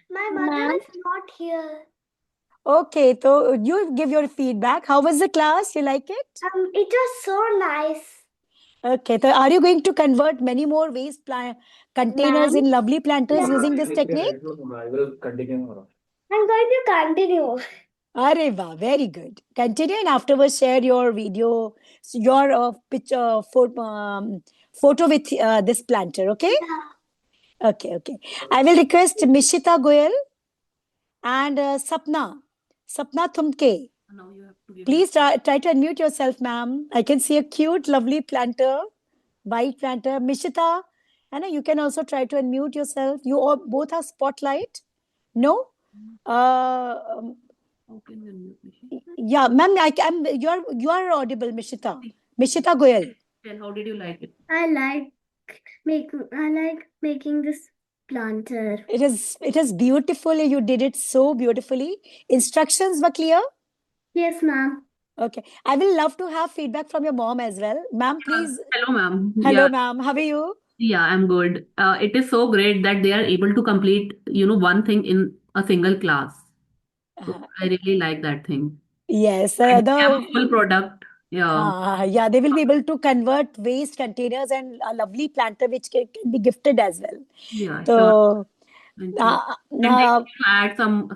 Speaker 2: My mother is not here.
Speaker 1: Okay, so you give your feedback. How was the class? You like it?
Speaker 2: It was so nice.
Speaker 1: Okay, so are you going to convert many more waste containers in lovely planters using this technique?
Speaker 3: I will continue.
Speaker 2: I'm going to continue.
Speaker 1: Areva, very good. Continue and afterwards share your video, your picture, photo with this planter, okay?
Speaker 2: Yeah.
Speaker 1: Okay. I will request Mishita Goyal and Sapna Thumke.
Speaker 3: Now you have to give
Speaker 1: Please try to unmute yourself, ma'am. I can see a cute, lovely planter, white planter. Mishita, and you can also try to unmute yourself. You all both are spotlight. No?
Speaker 3: How can you unmute me?
Speaker 1: Yeah, ma'am, you are audible, Mishita. Mishita Goyal.
Speaker 3: And how did you like it?
Speaker 2: I like making this planter.
Speaker 1: It is beautiful. You did it so beautifully. Instructions were clear?
Speaker 2: Yes, ma'am.
Speaker 1: Okay. I will love to have feedback from your mom as well. Ma'am, please.
Speaker 3: Hello, ma'am.
Speaker 1: Hello,
Speaker 3: Yeah.
Speaker 1: ma'am. How are you?
Speaker 3: Yeah, I'm good. It is so great that they are able to complete, one thing in a single class. So I really like that thing.
Speaker 1: Yes.
Speaker 3: And they have a full product. Yeah.
Speaker 1: Yeah, they will be able to convert waste containers and a lovely planter which can be gifted as well.
Speaker 3: Yeah, sure.
Speaker 1: So,
Speaker 3: Thank you. And they can add some,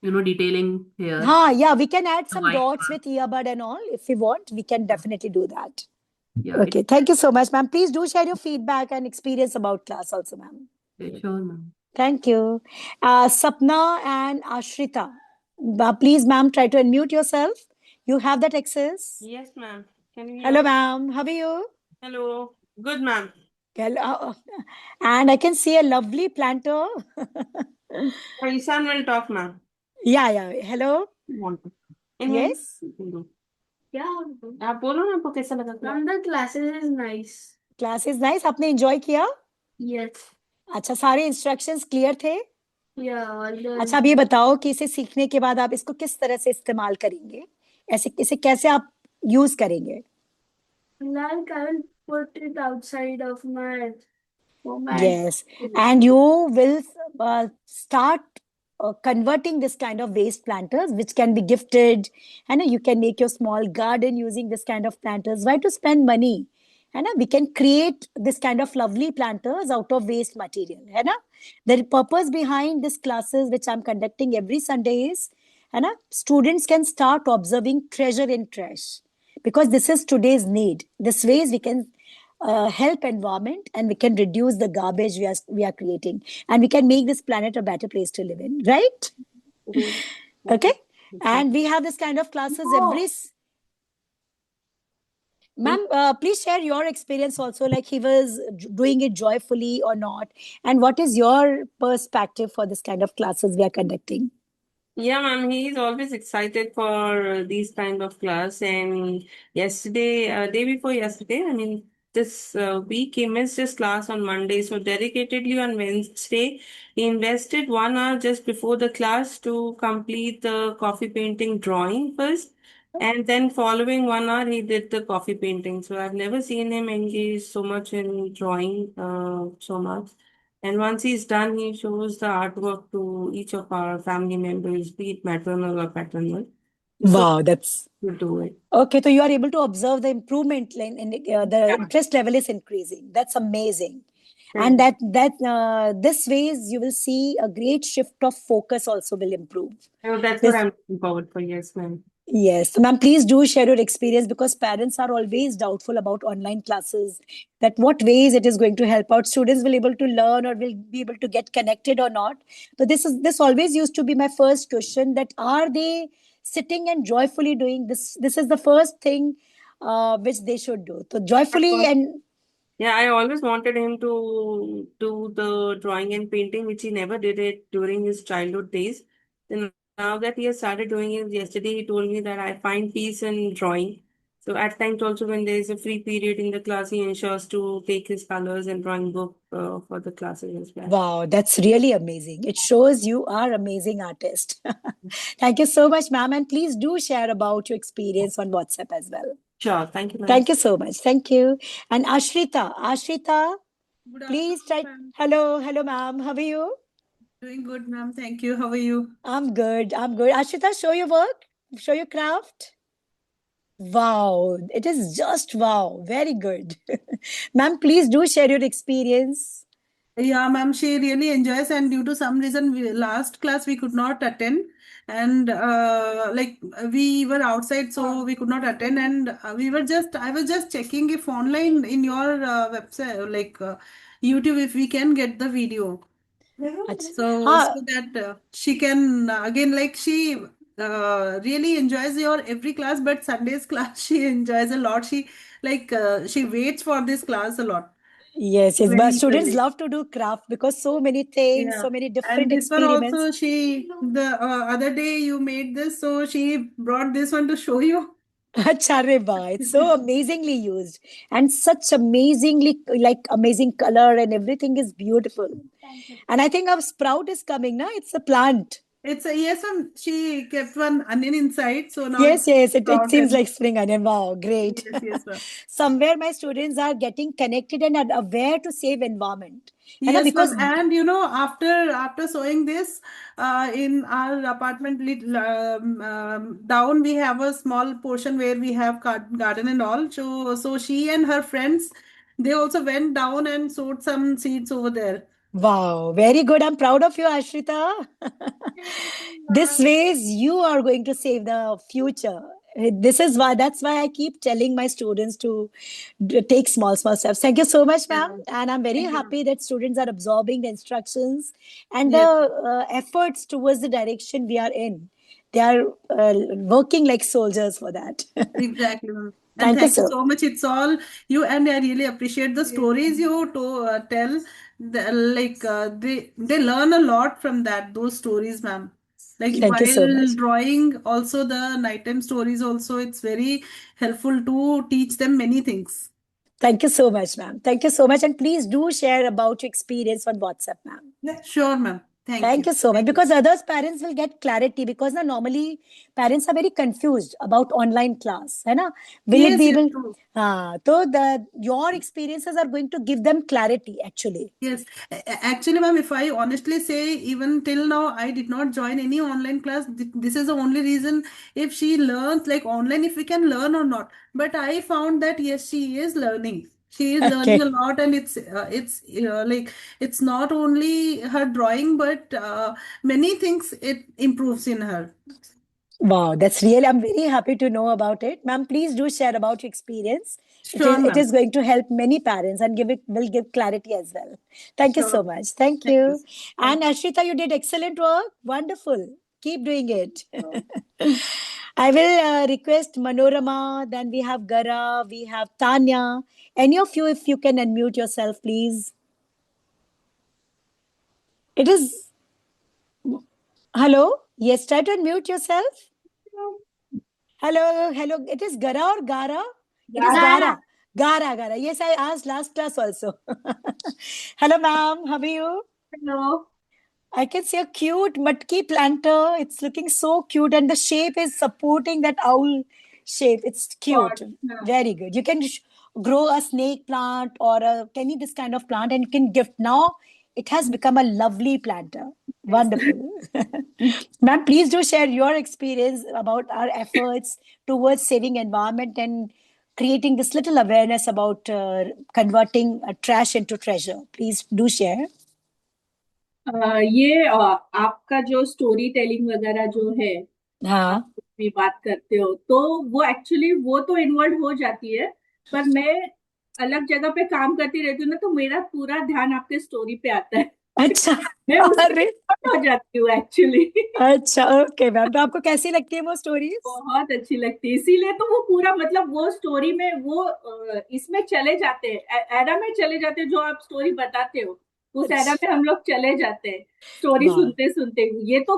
Speaker 3: detailing here.
Speaker 1: yeah, we can add some
Speaker 3: white
Speaker 1: dots
Speaker 3: part.
Speaker 1: with earbud and all. If we want, we can definitely do that.
Speaker 3: Yeah.
Speaker 1: Okay, thank you so much, ma'am. Please do share your feedback and experience about class also, ma'am.
Speaker 3: Sure, ma'am.
Speaker 1: Thank you. Sapna and Ashrita. Please, ma'am, try to unmute yourself. You have that access.
Speaker 4: Yes, ma'am. Can you hear
Speaker 1: Hello,
Speaker 4: me?
Speaker 1: ma'am. How are you?
Speaker 4: Hello. Good, ma'am.
Speaker 1: And I can see a lovely planter.
Speaker 4: Isan will talk, ma'am.
Speaker 1: Yeah. Hello.
Speaker 4: Want to.
Speaker 1: Yes.
Speaker 4: क्या आप बोलो ना आपको कैसा लगा
Speaker 2: Ma'am, the classes is nice.
Speaker 1: Class is nice. आपने enjoy किया?
Speaker 2: Yes.
Speaker 1: अच्छा, सारे instructions clear थे?
Speaker 2: Yeah.
Speaker 1: अच्छा, अब ये बताओ कि इसे सीखने के बाद आप इसको किस तरह से इस्तेमाल करेंगे? इसे कैसे आप यूज करेंगे?
Speaker 2: Like I will put it outside of my
Speaker 1: Yes, and you will start converting this kind of waste planters, which can be gifted, and you can make your small garden using this kind of planters. Why to spend money? And we can create this kind of lovely planters out of waste material. The purpose behind this classes, which I'm conducting every Sunday, is students can start observing treasure in trash. because this is today's need. This ways we can help environment, and we can reduce the garbage we are creating, and we can make this planet a better place to live in, right?
Speaker 4: Mhm.
Speaker 1: Okay.
Speaker 4: Mhm.
Speaker 1: And we have this kind of classes every
Speaker 4: Mm.
Speaker 1: Ma'am, please share your experience also, like he was doing it joyfully or not, and what is your perspective for this kind of classes we are conducting?
Speaker 4: Yeah, ma'am, he's always excited for these kind of class. And yesterday, day before yesterday, I mean, this week, he missed his class on Monday. So dedicatedly on Wednesday, he invested 1 hour just before the class to complete the coffee painting drawing first. And then following 1 hour, he did the coffee painting. So I've never seen him engage so much in drawing, so much. And once he's done, he shows the artwork to each of our family members, be it maternal or paternal. So
Speaker 1: Wow, that's
Speaker 4: to do it.
Speaker 1: okay. So you are able to observe the improvement in the
Speaker 4: Yeah.
Speaker 1: interest level is increasing. That's amazing. And
Speaker 4: Thank
Speaker 1: that this ways you will see a great shift of focus also will improve.
Speaker 4: you. That's what
Speaker 1: This
Speaker 4: I'm looking forward for. Yes, ma'am.
Speaker 1: Yes, ma'am, please do share your experience, because parents are always doubtful about online classes, that what ways it is going to help out students will able to learn or will be able to get connected or not. So this always used to be my first question, that are they sitting and joyfully doing this? This is the first thing which they should do. So joyfully and
Speaker 4: Yeah, I always wanted him to do the drawing and painting, which he never did it during his childhood days. Then now that he has started doing it, yesterday he told me that I find peace in drawing. So at times also when there is a free period in the class, he ensures to take his colors and drawing book for the classes as well.
Speaker 1: wow, that's really amazing. It shows you are amazing artist. Thank you so much, ma'am, and please do share about your experience on WhatsApp as well.
Speaker 4: Sure, thank you, ma'am.
Speaker 1: Thank you so much. Thank you. And Ashrita,
Speaker 5: Good
Speaker 1: please
Speaker 5: afternoon,
Speaker 1: try.
Speaker 5: ma'am.
Speaker 1: Hello, ma'am. How are you?
Speaker 5: Doing good, ma'am. Thank you. How are you?
Speaker 1: I'm good. Ashrita, show your work. Show your craft. Wow, it is just wow. Very good. Ma'am, please do share your experience.
Speaker 5: Yeah, ma'am, she really enjoys, and due to some reason, last class we could not attend, and we were outside, so we could not attend, and I was just checking if online in your website, YouTube, if we can get the video.
Speaker 1: Achha.
Speaker 5: So that she can again, like she really enjoys your every class, but Sunday's class she enjoys a lot. She waits for this class a lot.
Speaker 1: Yes, but
Speaker 5: Very
Speaker 1: students
Speaker 5: eagerly.
Speaker 1: love to do craft because so many things,
Speaker 5: Yeah.
Speaker 1: so many
Speaker 5: And
Speaker 1: different
Speaker 5: this one
Speaker 1: experiments.
Speaker 5: also, the other day you made this, so she brought this one to show you.
Speaker 1: Chareba, it's so amazingly used and such amazingly amazing color, and everything is beautiful. And I think our sprout is coming now. It's a plant.
Speaker 5: Yes, she kept one onion inside, so now
Speaker 1: Yes,
Speaker 5: it's
Speaker 1: it seems
Speaker 5: sprouted.
Speaker 1: like spring onion. Wow, great.
Speaker 5: Yes, ma'am.
Speaker 1: Somewhere my students are getting connected and are aware to save environment.
Speaker 5: Yes,
Speaker 1: Because
Speaker 5: ma'am. And after sewing this, in our apartment down, we have a small portion where we have garden and all. So she and her friends, they also went down and sowed some seeds over there.
Speaker 1: wow, very good. I'm proud of you, Ashrita. This ways you are going to save the future. This is why That's why I keep telling my students to take small steps. Thank you so much, ma'am. And I'm very
Speaker 5: Thank you.
Speaker 1: happy that students are absorbing the instructions and
Speaker 5: Yes,
Speaker 1: the efforts towards the direction we are in. They are working like soldiers for that.
Speaker 5: exactly, ma'am. And
Speaker 1: Thank you
Speaker 5: thank you
Speaker 1: so.
Speaker 5: so much. It's all you, and I really appreciate the stories you tell. They learn a lot from those stories, ma'am. Like
Speaker 1: Thank you so
Speaker 5: while
Speaker 1: much.
Speaker 5: drawing, also the nighttime stories, also it's very helpful to teach them many things.
Speaker 1: Thank you so much, ma'am. Thank you so much. And please do share about your experience on WhatsApp, ma'am.
Speaker 5: Sure, ma'am. Thank
Speaker 1: Thank
Speaker 5: you.
Speaker 1: you so much.
Speaker 5: Thank you.
Speaker 1: Because others parents will get clarity, because now normally parents are very confused about online class. है ना? Will it
Speaker 5: Yes,
Speaker 1: be
Speaker 5: yes,
Speaker 1: able?
Speaker 5: true.
Speaker 1: So your experiences are going to give them clarity actually.
Speaker 5: Yes, actually, ma'am, if I honestly say, even till now, I did not join any online class. This is the only reason if she learns like online, if we can learn or not. But I found that yes, she is learning. She is learning a
Speaker 1: Okay.
Speaker 5: lot, and it's not only her drawing, but many things it improves in her.
Speaker 1: Wow, that's really, I'm very happy to know about it. Ma'am, please do share about your experience.
Speaker 5: Sure,
Speaker 1: It
Speaker 5: ma'am.
Speaker 1: is going to help many parents and will give clarity as well. Thank you so
Speaker 5: Sure.
Speaker 1: much. Thank
Speaker 5: Thank you.
Speaker 1: you. And Ashrita, you did excellent work. Wonderful. Keep doing it. I will request Manorama, then we have Gara, we have Tanya. Any of you, if you can unmute yourself, please. It is, hello? Yes, try to unmute yourself. Hello, hello. It is Gara or Gara? It is Gara. Gara. Yes, I asked last class also. Hello, ma'am. How are you?
Speaker 2: Hello.
Speaker 1: I can see a cute matki planter. It's looking so cute, and the shape is supporting that owl shape. It's cute. Very good. You can grow a snake plant or any this kind of plant, and you can gift. Now it has become a lovely planter. Wonderful. Ma'am, please do share your experience about our efforts towards saving environment and creating this little awareness about converting trash into treasure. Please do share.
Speaker 6: ये आपका जो story telling वगैरह जो है,
Speaker 1: हाँ
Speaker 6: आप भी बात करते हो, तो वो एक्चुअली वो तो इन्वॉल्व हो जाती है, पर मैं अलग जगह पे काम करती रहती हूँ ना, तो मेरा पूरा ध्यान आपके स्टोरी पे आता है।
Speaker 1: अच्छा
Speaker 6: मैं उसमें
Speaker 1: अरे
Speaker 6: involved हो जाती हूँ एक्चुअली।
Speaker 1: अच्छा ओके मैम, तो आपको कैसी लगती है वो स्टोरीज?
Speaker 6: बहुत अच्छी लगती है, इसीलिए तो वो पूरा मतलब वो स्टोरी में वो इसमें चले जाते हैं, एरा में चले जाते हैं, जो आप स्टोरी बताते हो उस एरा में हम लोग चले जाते हैं स्टोरी
Speaker 1: वाह।
Speaker 6: सुनते सुनते। ये तो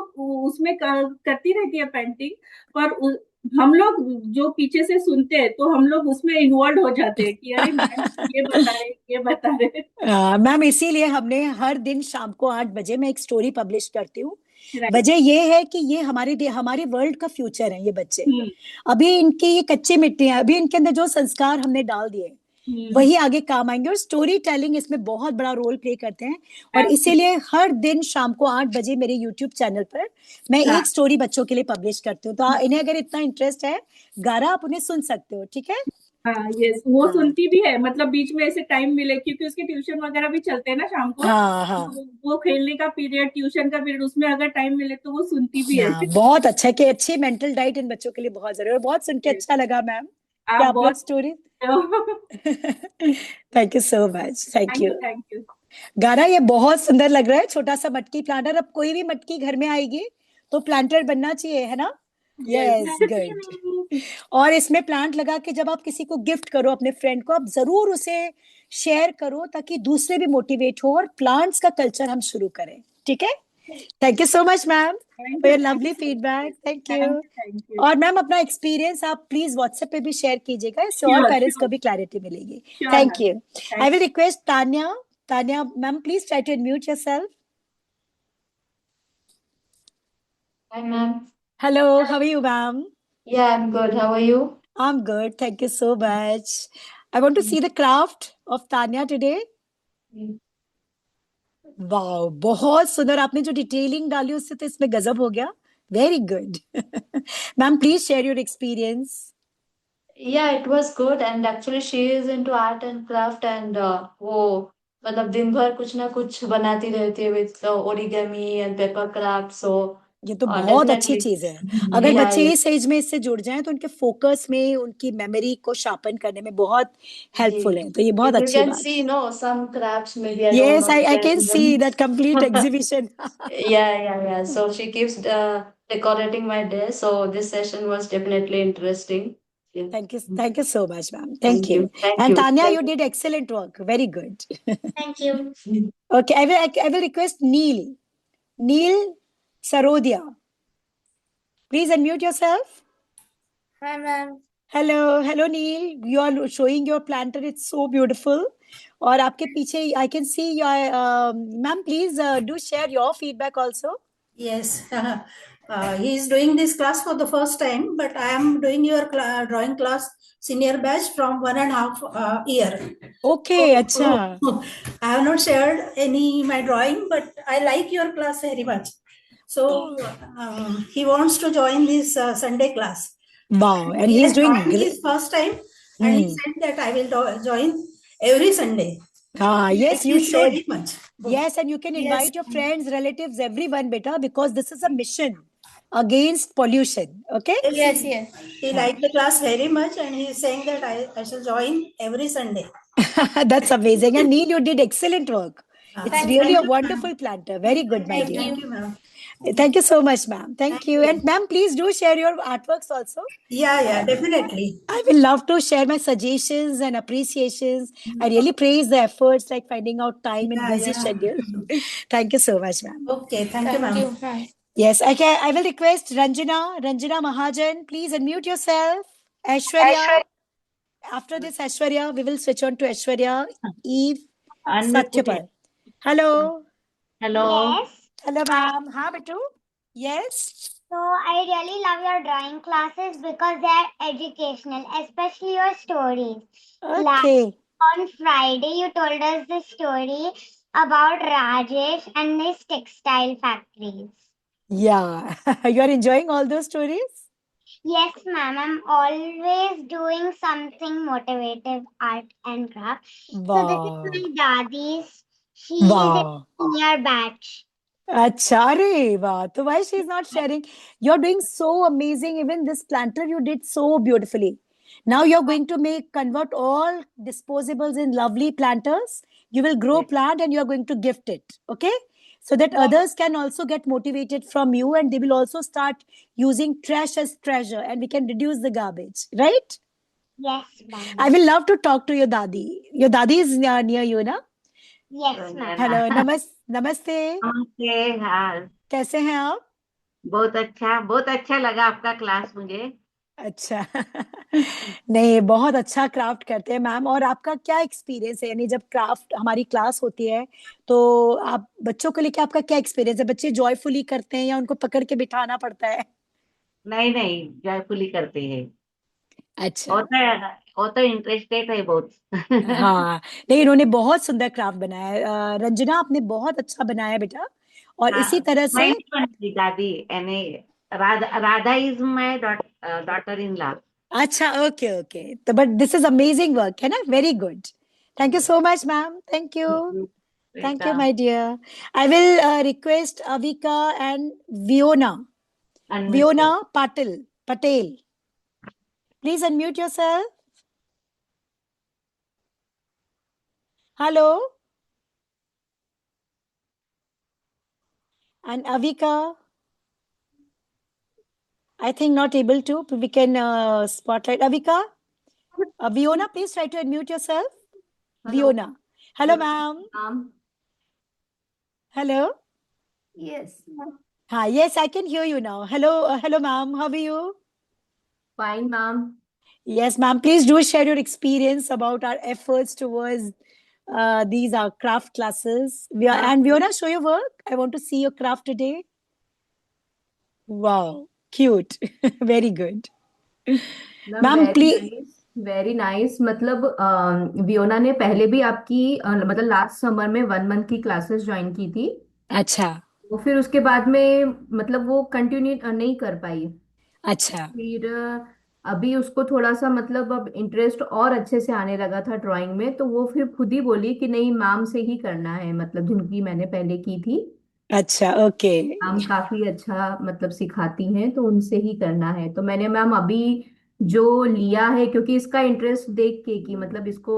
Speaker 6: उसमें करती रहती है पेंटिंग, पर हम लोग जो पीछे से सुनते हैं तो हम लोग उसमें इन्वॉल्व हो जाते हैं कि अरे मैम ये बता रहे ये बता रहे।
Speaker 1: मैम इसीलिए हमने हर दिन शाम को 8 बजे मैं एक स्टोरी पब्लिश करती हूँ।
Speaker 6: Right.
Speaker 1: वजह ये है कि ये हमारे वर्ल्ड का फ्यूचर है। ये बच्चे अभी इनकी ये कच्ची मिट्टी है, अभी इनके अंदर जो संस्कार हमने डाल दिए वही आगे काम आएंगे, और स्टोरी टेलिंग इसमें बहुत बड़ा रोल प्ले करते हैं। और इसीलिए हर दिन शाम को 8 बजे मेरे यूट्यूब चैनल पर मैं एक स्टोरी बच्चों के लिए पब्लिश करती हूँ। तो इन्हें अगर इतना इंटरेस्ट है गारा, आप उन्हें सुन सकते हो, ठीक है?
Speaker 6: हाँ यस, वो सुनती भी है, मतलब बीच में ऐसे टाइम मिले, क्योंकि उसके ट्यूशन वगैरह भी चलते हैं ना शाम को।
Speaker 1: हाँ
Speaker 6: तो वो खेलने का पीरियड, ट्यूशन का पीरियड, उसमें अगर टाइम मिले तो वो सुनती भी है।
Speaker 1: बहुत अच्छा है कि अच्छी मेंटल डाइट इन बच्चों के लिए बहुत जरूरी है। बहुत सुन के अच्छा लगा मैम कि आप लोग story. Thank you so much, thank you.
Speaker 6: Thank you.
Speaker 1: गाना ये बहुत सुंदर लग रहा है, छोटा सा मटकी प्लांटर। अब कोई भी मटकी घर में आएगी तो प्लांटर बनना चाहिए, है ना? Yes good. और इसमें प्लांट लगा के जब आप किसी को गिफ्ट करो, अपने फ्रेंड को, आप जरूर उसे शेयर करो ताकि दूसरे भी मोटिवेट हो और प्लांट्स का कल्चर हम शुरू करें, ठीक है? Thank you so much ma'am for your lovely feedback. Thank you. और मैम अपना एक्सपीरियंस आप प्लीज व्हाट्सएप पे भी शेयर कीजिएगा, इससे और पेरेंट्स को भी क्लैरिटी मिलेगी। Thank you. I will request Tanya, ma'am, please try to unmute yourself.
Speaker 7: Hi, ma'am.
Speaker 1: Hello, how are you, ma'am?
Speaker 7: Yeah, I'm good. How are you?
Speaker 1: I'm good. Thank you so much. I want to see the craft of Tanya today. Wow, बहुत सुंदर। आपने जो detailing डाली उससे तो इसमें गजब हो गया। Very good. Ma'am, please share your experience.
Speaker 7: Yeah, it was good. And actually, she is into art and craft, and वो मतलब दिन भर कुछ ना कुछ बनाती रहती है with origami and paper craft. So
Speaker 1: ये तो बहुत अच्छी
Speaker 7: definitely,
Speaker 1: चीज है। अगर
Speaker 7: yeah,
Speaker 1: बच्चे
Speaker 7: yeah.
Speaker 1: इस एज में इससे जुड़ जाएं तो उनके फोकस में, उनकी मेमोरी को शार्पन करने में बहुत हेल्पफुल है। तो ये बहुत
Speaker 7: You
Speaker 1: अच्छी
Speaker 7: can
Speaker 1: बात।
Speaker 7: see, no, some crafts maybe I don't
Speaker 1: Yes,
Speaker 7: know.
Speaker 1: I can see that complete exhibition.
Speaker 7: Yeah. So she keeps decorating my day. So this session was definitely interesting. Yeah.
Speaker 1: Thank you so much, ma'am. Thank you.
Speaker 7: Thank
Speaker 1: And
Speaker 7: you.
Speaker 1: Tanya,
Speaker 7: Thank
Speaker 1: you did excellent work. Very good.
Speaker 2: Thank you.
Speaker 1: Okay, I will request Neil Sarodia. Please unmute yourself.
Speaker 2: Hi, ma'am.
Speaker 1: Hello, Neil. You are showing your planter. It's so beautiful. और आपके पीछे I can see your ma'am. Please do share your feedback also.
Speaker 8: Yes, he is doing this class for the first time, but I am doing your drawing class senior batch from 1.5 year.
Speaker 1: Okay, acha.
Speaker 8: I have not shared any my drawing, but I like your class very much. So he wants to join this Sunday class.
Speaker 1: Wow, and he's doing great.
Speaker 8: His first time, and he said that I will join every Sunday.
Speaker 1: Yes, you should.
Speaker 8: Very much.
Speaker 1: Yes, and you can invite your friends, relatives, everyone, beta, because this is a mission. against pollution. Okay.
Speaker 8: Yes, yes. He liked the class very much, and he is saying that I shall join every Sunday.
Speaker 1: That's amazing. And Neil, you did excellent work. It's
Speaker 8: Thank
Speaker 1: really
Speaker 8: you,
Speaker 1: a wonderful planter. Very good, my dear.
Speaker 8: Thank you, ma'am.
Speaker 1: Thank you so much, ma'am. Thank
Speaker 8: Thank
Speaker 1: you.
Speaker 8: you.
Speaker 1: And ma'am, please do share your artworks also.
Speaker 8: Yeah, definitely.
Speaker 1: I will love to share my suggestions and appreciations. I really praise the efforts like finding out time in
Speaker 8: Yeah,
Speaker 1: busy
Speaker 8: yeah.
Speaker 1: schedule. Thank you so much, ma'am.
Speaker 8: Okay, thank you, ma'am.
Speaker 2: ma'am.
Speaker 1: Yes, I will request Ranjana Mahajan, please unmute yourself. Aishwarya, after this Aishwarya, we will switch on to Aishwarya, Eve, Satyapal. Hello.
Speaker 9: Hello.
Speaker 10: Yes.
Speaker 1: Hello, ma'am. Ha, Bitu? Yes.
Speaker 10: So I really love your drawing classes because they are educational, especially your stories. Like
Speaker 1: Okay.
Speaker 10: on Friday, you told us the story about Rajesh and his textile factories.
Speaker 1: Yeah. You are enjoying all those stories?
Speaker 10: Yes, ma'am. I'm always doing something motivative, art and craft. So
Speaker 1: Wow.
Speaker 10: this is my daddy's. She is
Speaker 1: Wow.
Speaker 10: in senior batch.
Speaker 1: Acha, arey, wow. So why she's not sharing? You're doing so amazing. Even this planter you did so beautifully. Now you're going to convert all disposables in lovely planters. You will grow plant and you're going to gift it. Okay? So that others can also get motivated from you and they will also start using trash as treasure and we can reduce the garbage. Right?
Speaker 10: Yes, ma'am.
Speaker 1: I will love to talk to your dadi. Your dadi is near you, na?
Speaker 10: Yes, ma'am.
Speaker 1: Hello नमस्ते
Speaker 9: नमस्ते। हाँ,
Speaker 1: कैसे हैं आप?
Speaker 9: बहुत अच्छा लगा आपका क्लास मुझे।
Speaker 1: अच्छा नहीं बहुत अच्छा क्राफ्ट करते हैं मैम। और आपका क्या एक्सपीरियंस है, यानी जब क्राफ्ट हमारी क्लास होती है तो आप बच्चों को लेके आपका क्या एक्सपीरियंस है? बच्चे जॉयफुली करते हैं या उनको पकड़ के बिठाना पड़ता है?
Speaker 9: नहीं, जॉयफुली करते हैं।
Speaker 1: अच्छा
Speaker 9: वो तो इंटरेस्टेड है बहुत।
Speaker 1: हाँ नहीं, इन्होंने बहुत सुंदर क्राफ्ट बनाया है। रंजना आपने बहुत अच्छा बनाया है बेटा। और
Speaker 9: हाँ,
Speaker 1: इसी तरह से
Speaker 9: मैं नहीं बनती दादी, यानी Radha is my daughter in law.
Speaker 1: अच्छा ओके ओके, तो but this is amazing work है ना, very good. Thank you so much ma'am, thank you. Thank you, my dear. I will request Avika and Viona. Viona Patel. Please unmute yourself. Hello. And Avika. I think not able to. We can spotlight Avika. Viona, please try to unmute yourself.
Speaker 11: Hello.
Speaker 1: Viona. Hello, ma'am. Hello.
Speaker 11: Yes.
Speaker 1: Hi, yes, I can hear you now. Hello, ma'am. How are you?
Speaker 11: Fine, ma'am.
Speaker 1: Yes, ma'am. Please do share your experience about our efforts towards these are craft classes. And Viona, show your work. I want to see your craft today. Wow, cute. Very good. Ma'am, please.
Speaker 11: Very nice. मतलब वियोना ने पहले भी आपकी मतलब last summer में 1 month की classes join की थी।
Speaker 1: अच्छा
Speaker 11: तो फिर उसके बाद में मतलब वो कंटिन्यू नहीं कर पाई।
Speaker 1: अच्छा
Speaker 11: फिर अभी उसको थोड़ा सा मतलब अब इंटरेस्ट और अच्छे से आने लगा था ड्राइंग में, तो वो फिर खुद ही बोली कि नहीं मैम से ही करना है, मतलब जिनकी मैंने पहले की थी।
Speaker 1: अच्छा ओके।
Speaker 11: मैम काफी अच्छा मतलब सिखाती हैं, तो उनसे ही करना है। तो मैंने मैम अभी जो लिया है, क्योंकि इसका इंटरेस्ट देख के कि मतलब इसको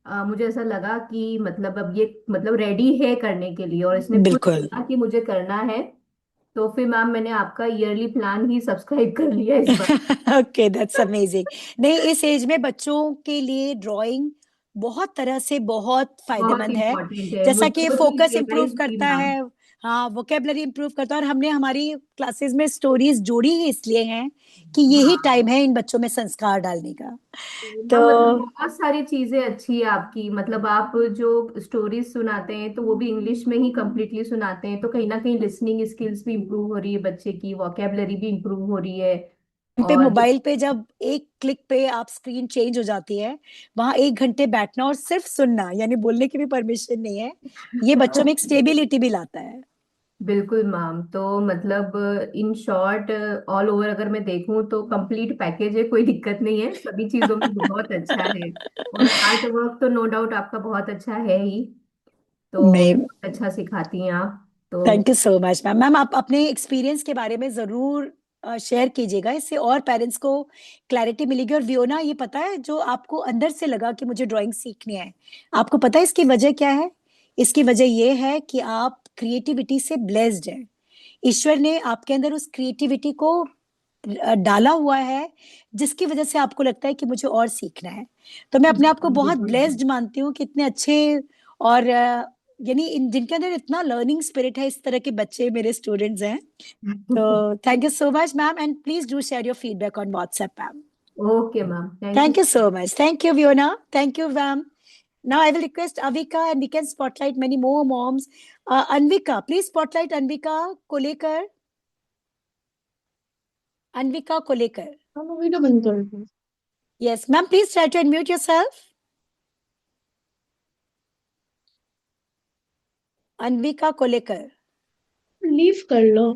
Speaker 11: मुझे ऐसा लगा कि मतलब अब ये मतलब रेडी है करने के लिए, और इसने खुद
Speaker 1: बिल्कुल।
Speaker 11: बोला कि मुझे करना है। तो फिर मैम मैंने आपका ईयरली प्लान ही सब्सक्राइब कर लिया इस बार।
Speaker 1: Okay, that's amazing. नहीं, इस एज में बच्चों के लिए ड्राइंग बहुत तरह से बहुत
Speaker 11: बहुत
Speaker 1: फायदेमंद है।
Speaker 11: इम्पोर्टेंट है,
Speaker 1: जैसा
Speaker 11: मुझे
Speaker 1: कि ये
Speaker 11: वो
Speaker 1: फोकस
Speaker 11: चीज
Speaker 1: इंप्रूव
Speaker 11: रियलाइज की
Speaker 1: करता
Speaker 11: मैम।
Speaker 1: है, हाँ वोकेबलरी इंप्रूव करता है। और हमने हमारी क्लासेस में स्टोरीज जोड़ी ही इसलिए हैं कि यही टाइम है इन बच्चों में संस्कार डालने का। तो
Speaker 11: मतलब बहुत सारी चीजें अच्छी है आपकी। मतलब आप जो स्टोरीज सुनाते हैं तो वो भी इंग्लिश में ही कंप्लीटली सुनाते हैं, तो कहीं ना कहीं लिसनिंग स्किल्स भी इम्प्रूव हो रही है बच्चे की, वोकेबलरी भी इम्प्रूव हो रही है।
Speaker 1: पे
Speaker 11: और
Speaker 1: मोबाइल पे जब एक क्लिक पे आप स्क्रीन चेंज हो जाती है, वहां 1 घंटे बैठना और सिर्फ सुनना, यानी बोलने की भी परमिशन नहीं है, ये बच्चों में एक स्टेबिलिटी भी लाता है।
Speaker 11: बिल्कुल मैम। तो मतलब इन शॉर्ट ऑल ओवर अगर मैं देखूं तो कंप्लीट पैकेज है, कोई दिक्कत नहीं है, सभी चीजों में बहुत अच्छा है। और आर्ट वर्क तो नो डाउट आपका बहुत अच्छा है ही, तो
Speaker 1: नहीं,
Speaker 11: बहुत अच्छा सिखाती हैं आप। तो
Speaker 1: thank you so much ma'am. Ma'am आप अपने एक्सपीरियंस के बारे में जरूर शेयर कीजिएगा, इससे और पेरेंट्स को क्लैरिटी मिलेगी। और वियोना, ये पता है जो आपको अंदर से लगा कि मुझे ड्राइंग सीखनी है, आपको पता है इसकी वजह क्या है? इसकी वजह ये है कि आप क्रिएटिविटी से ब्लेस्ड हैं। ईश्वर ने आपके अंदर उस क्रिएटिविटी को डाला हुआ है, जिसकी वजह से आपको लगता है कि मुझे और सीखना है। तो मैं अपने आप को बहुत ब्लेस्ड मानती हूँ कि इतने अच्छे और यानी जिनके अंदर इतना लर्निंग स्पिरिट है, इस तरह के बच्चे मेरे स्टूडेंट्स हैं। तो thank you so much ma'am, and please do share your feedback on WhatsApp ma'am.
Speaker 11: Okay ma'am,
Speaker 1: Thank you so much. Thank you, Fiona. Thank you, ma'am. Now I will request Avika, and we can spotlight many more moms. Anvika, please spotlight Anvika Kolekar. Anvika Kolekar.
Speaker 2: Video बंद कर दो।
Speaker 1: Yes, ma'am, please try to unmute yourself. Anvika Kolekar.
Speaker 2: Leave कर लो।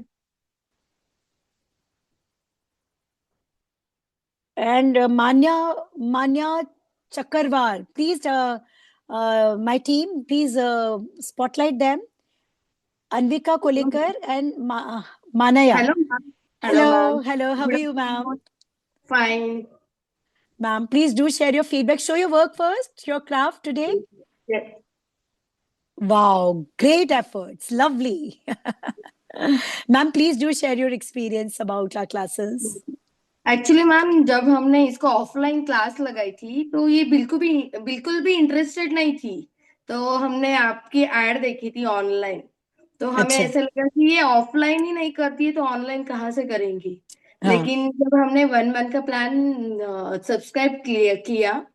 Speaker 1: And Manya Chakarwar. Please, my team, please spotlight them. Anvika Kolekar and Manaya.
Speaker 2: Hello ma'am.
Speaker 1: Hello, hello. How are you, ma'am?
Speaker 2: Fine.
Speaker 1: Ma'am, please do share your feedback. Show your work first, your craft today.
Speaker 2: Yes.
Speaker 1: Wow, great efforts. Lovely. Ma'am, please do share your experience about our classes.
Speaker 12: Actually ma'am, जब हमने इसको offline class लगाई थी तो ये बिल्कुल भी interested नहीं थी। तो हमने आपकी एड देखी थी ऑनलाइन, तो हमें
Speaker 1: अच्छा।
Speaker 12: ऐसा लगा कि ये ऑफलाइन ही नहीं करती है तो ऑनलाइन कहाँ से करेंगी।
Speaker 1: हाँ।
Speaker 12: लेकिन जब हमने 1 मंथ का प्लान सब्सक्राइब किया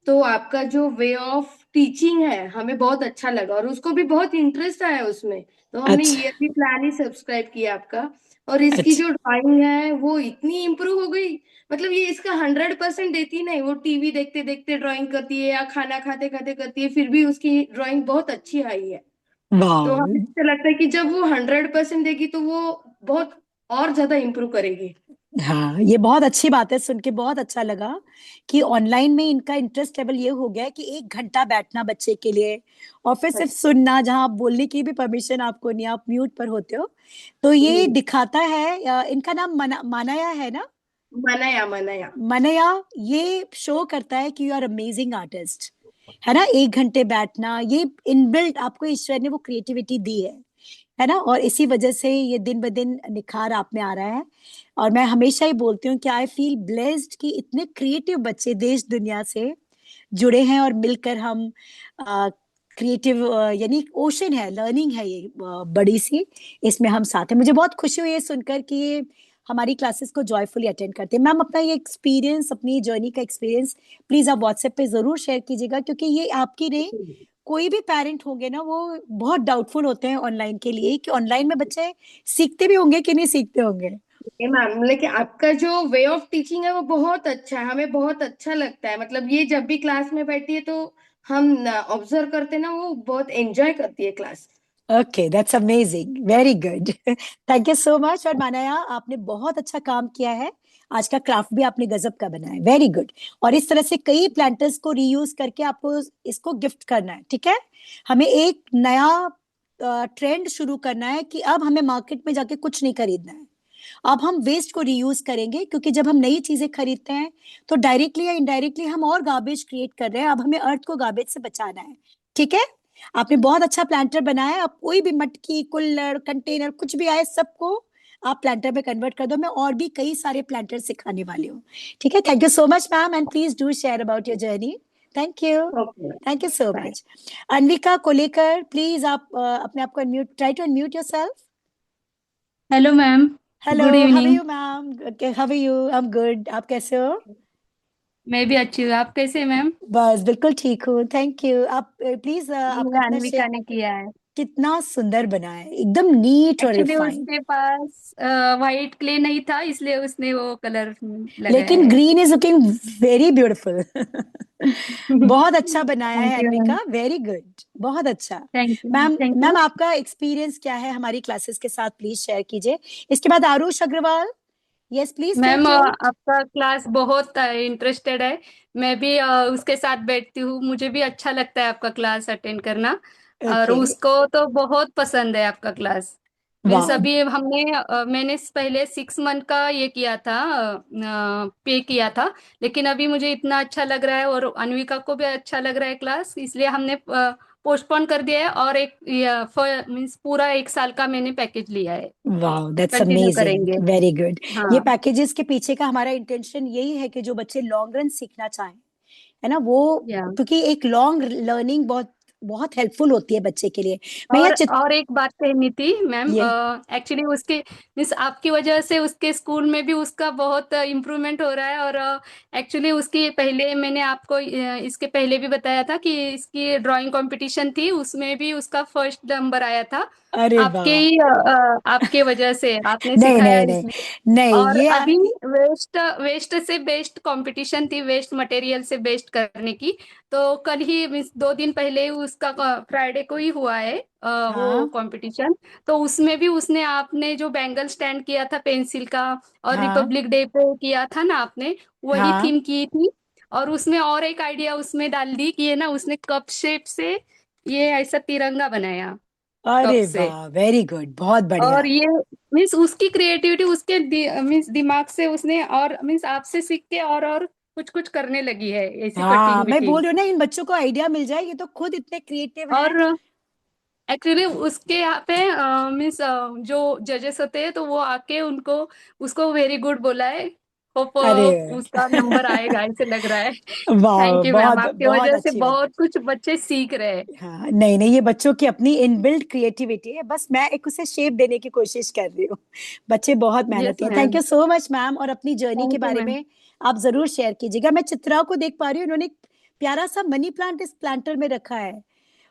Speaker 12: तो आपका जो वे ऑफ टीचिंग है हमें बहुत अच्छा लगा और उसको भी बहुत इंटरेस्ट आया उसमें, तो हमने
Speaker 1: अच्छा।
Speaker 12: ईयरली प्लान ही सब्सक्राइब किया आपका। और इसकी
Speaker 1: अच्छा।
Speaker 12: जो ड्राइंग है वो इतनी इम्प्रूव हो गई, मतलब ये इसका 100% देती नहीं, वो टीवी देखते देखते ड्राइंग करती है या खाना खाते खाते करती है, फिर भी उसकी ड्राइंग बहुत अच्छी आई है। तो
Speaker 1: वाह।
Speaker 12: हमें ऐसा लगता है कि जब वो 100% देगी तो वो बहुत और ज्यादा इम्प्रूव करेगी।
Speaker 1: हाँ, ये बहुत अच्छी बात है, सुन के बहुत अच्छा लगा कि ऑनलाइन में इनका इंटरेस्ट लेवल ये हो गया है कि 1 घंटा बैठना बच्चे के लिए और फिर सिर्फ सुनना, जहाँ आप बोलने की भी परमिशन आपको नहीं, आप म्यूट पर होते हो। तो ये दिखाता है, इनका नाम मानाया है ना?
Speaker 12: मनाया।
Speaker 1: मनया, ये शो करता है कि यू आर अमेजिंग आर्टिस्ट, है ना? 1 घंटे बैठना, ये इनबिल्ट आपको ईश्वर ने वो क्रिएटिविटी दी है ना? और इसी वजह से ये दिन ब दिन निखार आप में आ रहा है। और मैं हमेशा ही बोलती हूँ कि आई फील ब्लेस्ड कि इतने क्रिएटिव बच्चे देश दुनिया से जुड़े हैं और मिलकर हम क्रिएटिव, यानी ओशन है, लर्निंग है ये बड़ी सी, इसमें हम साथ हैं। मुझे बहुत खुशी हुई है सुनकर कि ये हमारी क्लासेस को जॉयफुली अटेंड करते हैं। मैम, अपना ये एक्सपीरियंस, अपनी जर्नी का एक्सपीरियंस प्लीज आप व्हाट्सएप पे जरूर शेयर कीजिएगा, क्योंकि ये आपकी नहीं, कोई भी पेरेंट होंगे ना, वो बहुत डाउटफुल होते हैं ऑनलाइन के लिए कि ऑनलाइन में बच्चे सीखते भी होंगे कि नहीं सीखते होंगे।
Speaker 12: मैम, लेकिन आपका जो वे ऑफ टीचिंग है वो बहुत अच्छा है, हमें बहुत अच्छा लगता है। मतलब ये जब भी क्लास में बैठती है तो हम ऑब्जर्व करते हैं ना, वो बहुत एंजॉय करती है class.
Speaker 1: Okay, that's amazing, very good. Thank you so much. और मानाया, आपने बहुत अच्छा काम किया है, आज का क्राफ्ट भी आपने गजब का बनाया है, वेरी गुड। और इस तरह से कई प्लांटर्स को रीयूज करके आपको इसको गिफ्ट करना है, ठीक है? हमें एक नया ट्रेंड शुरू करना है कि अब हमें मार्केट में जाके कुछ नहीं खरीदना है, अब हम वेस्ट को रीयूज करेंगे, क्योंकि जब हम नई चीजें खरीदते हैं तो डायरेक्टली या इनडायरेक्टली हम और गार्बेज क्रिएट कर रहे हैं। अब हमें अर्थ को गार्बेज से बचाना है, ठीक है? आपने बहुत अच्छा प्लांटर बनाया है। अब कोई भी मटकी, कुल्हड़, कंटेनर, कुछ भी आए, सबको आप प्लांटर में कन्वर्ट कर दो। मैं और भी कई सारे प्लांटर सिखाने वाली हूँ, ठीक है? Thank you so much ma'am, and please do share about your journey. Thank you, thank you so much. Anvika Kolekar, please आप अपने आप को unmute, try to unmute yourself.
Speaker 13: Hello ma'am,
Speaker 1: hello,
Speaker 13: good
Speaker 1: how are
Speaker 13: evening.
Speaker 1: You ma'am? How are you? I am good, आप कैसे हो?
Speaker 13: मैं भी अच्छी हूँ, आप कैसे हैं मैम?
Speaker 1: बस बिल्कुल ठीक हूँ, थैंक यू। आप प्लीज आपका अपना
Speaker 13: अनविका ने किया है।
Speaker 1: कितना सुंदर बना है, एकदम नीट और
Speaker 13: एक्चुअली
Speaker 1: रिफाइंड।
Speaker 13: उसके पास वाइट क्ले नहीं था, इसलिए उसने वो कलर लगाया
Speaker 1: लेकिन
Speaker 13: है।
Speaker 1: Green is looking very beautiful. बहुत अच्छा बनाया है
Speaker 13: thank you
Speaker 1: Anvika,
Speaker 13: ma'am.
Speaker 1: Very good, बहुत अच्छा।
Speaker 13: Thank you,
Speaker 1: ma'am,
Speaker 13: thank
Speaker 1: ma'am
Speaker 13: you.
Speaker 1: आपका एक्सपीरियंस क्या है हमारी क्लासेस के साथ, प्लीज शेयर कीजिए। इसके बाद Aarush Agarwal, yes please stay
Speaker 13: ma'am
Speaker 1: tuned.
Speaker 13: आपका क्लास बहुत इंटरेस्टेड है, मैं भी उसके साथ बैठती हूँ, मुझे भी अच्छा लगता है आपका क्लास अटेंड करना, और
Speaker 1: ओके,
Speaker 13: उसको तो बहुत पसंद है आपका क्लास। मीन्स
Speaker 1: वाह
Speaker 13: अभी मैंने पहले 6 मंथ का ये किया था, पे किया था, लेकिन अभी मुझे इतना अच्छा लग रहा है और अन्विका को भी अच्छा लग रहा है क्लास, इसलिए हमने पोस्टपोन कर दिया है और मीन्स पूरा 1 साल का मैंने पैकेज लिया है,
Speaker 1: वाह दैट्स
Speaker 13: कंटिन्यू
Speaker 1: अमेजिंग,
Speaker 13: करेंगे।
Speaker 1: Very good. ये
Speaker 13: हाँ
Speaker 1: पैकेजेस के पीछे का हमारा इंटेंशन यही है कि जो बच्चे लॉन्ग रन सीखना चाहें, है ना, वो,
Speaker 13: या
Speaker 1: क्योंकि एक लॉन्ग लर्निंग बहुत बहुत हेल्पफुल होती है बच्चे के लिए। मैं यहाँ
Speaker 13: और एक बात कहनी थी मैम,
Speaker 1: ये
Speaker 13: एक्चुअली उसके मीन्स आपकी वजह से उसके स्कूल में भी उसका बहुत इम्प्रूवमेंट हो रहा है, और एक्चुअली उसकी पहले मैंने आपको इसके पहले भी बताया था कि इसकी ड्राइंग कंपटीशन थी, उसमें भी उसका फर्स्ट नंबर आया था,
Speaker 1: अरे वाह,
Speaker 13: आपके वजह से आपने
Speaker 1: नहीं
Speaker 13: सिखाया
Speaker 1: नहीं नहीं
Speaker 13: इसलिए।
Speaker 1: नहीं,
Speaker 13: और
Speaker 1: ये
Speaker 13: अभी वेस्ट वेस्ट से बेस्ट कंपटीशन थी, वेस्ट मटेरियल से बेस्ट करने की, तो कल ही मीन्स 2 दिन पहले ही उसका फ्राइडे को ही हुआ है वो
Speaker 1: हाँ
Speaker 13: कंपटीशन। तो उसमें भी उसने आपने जो बैंगल स्टैंड किया था पेंसिल का, और
Speaker 1: हाँ
Speaker 13: रिपब्लिक डे पे किया था ना आपने, वही
Speaker 1: हाँ,
Speaker 13: थीम की थी। और उसमें और एक आइडिया उसमें डाल दी कि है ना, उसने कप शेप से ये ऐसा तिरंगा बनाया, कप
Speaker 1: अरे
Speaker 13: से।
Speaker 1: वाह, वेरी गुड, बहुत
Speaker 13: और
Speaker 1: बढ़िया।
Speaker 13: ये मीन्स उसकी क्रिएटिविटी उसके मीन्स दिमाग से उसने, और मीन्स आपसे सीख के और कुछ कुछ करने लगी है, ऐसी
Speaker 1: हाँ
Speaker 13: कटिंग
Speaker 1: मैं बोल
Speaker 13: विटिंग।
Speaker 1: रही हूँ ना, इन बच्चों को आइडिया मिल जाए, ये तो खुद इतने क्रिएटिव हैं।
Speaker 13: और एक्चुअली उसके यहाँ पे मीन्स जो जजेस होते हैं, तो वो आके उनको उसको वेरी गुड बोला है। होप
Speaker 1: अरे
Speaker 13: उसका नंबर आएगा ऐसे लग रहा है।
Speaker 1: वाह,
Speaker 13: थैंक यू मैम,
Speaker 1: बहुत
Speaker 13: आपकी
Speaker 1: बहुत
Speaker 13: वजह से
Speaker 1: अच्छी बात।
Speaker 13: बहुत कुछ बच्चे सीख रहे हैं।
Speaker 1: हाँ नहीं नहीं, ये बच्चों की अपनी इनबिल्ट क्रिएटिविटी है, बस मैं एक उसे शेप देने की कोशिश कर रही हूँ। बच्चे बहुत
Speaker 13: यस
Speaker 1: मेहनती हैं। Thank
Speaker 13: ma'am,
Speaker 1: you so much ma'am, और अपनी जर्नी के
Speaker 13: थैंक यू
Speaker 1: बारे
Speaker 13: मैम।
Speaker 1: में आप जरूर शेयर कीजिएगा। मैं चित्रा को देख पा रही हूँ, उन्होंने एक प्यारा सा मनी प्लांट इस प्लांटर में रखा है,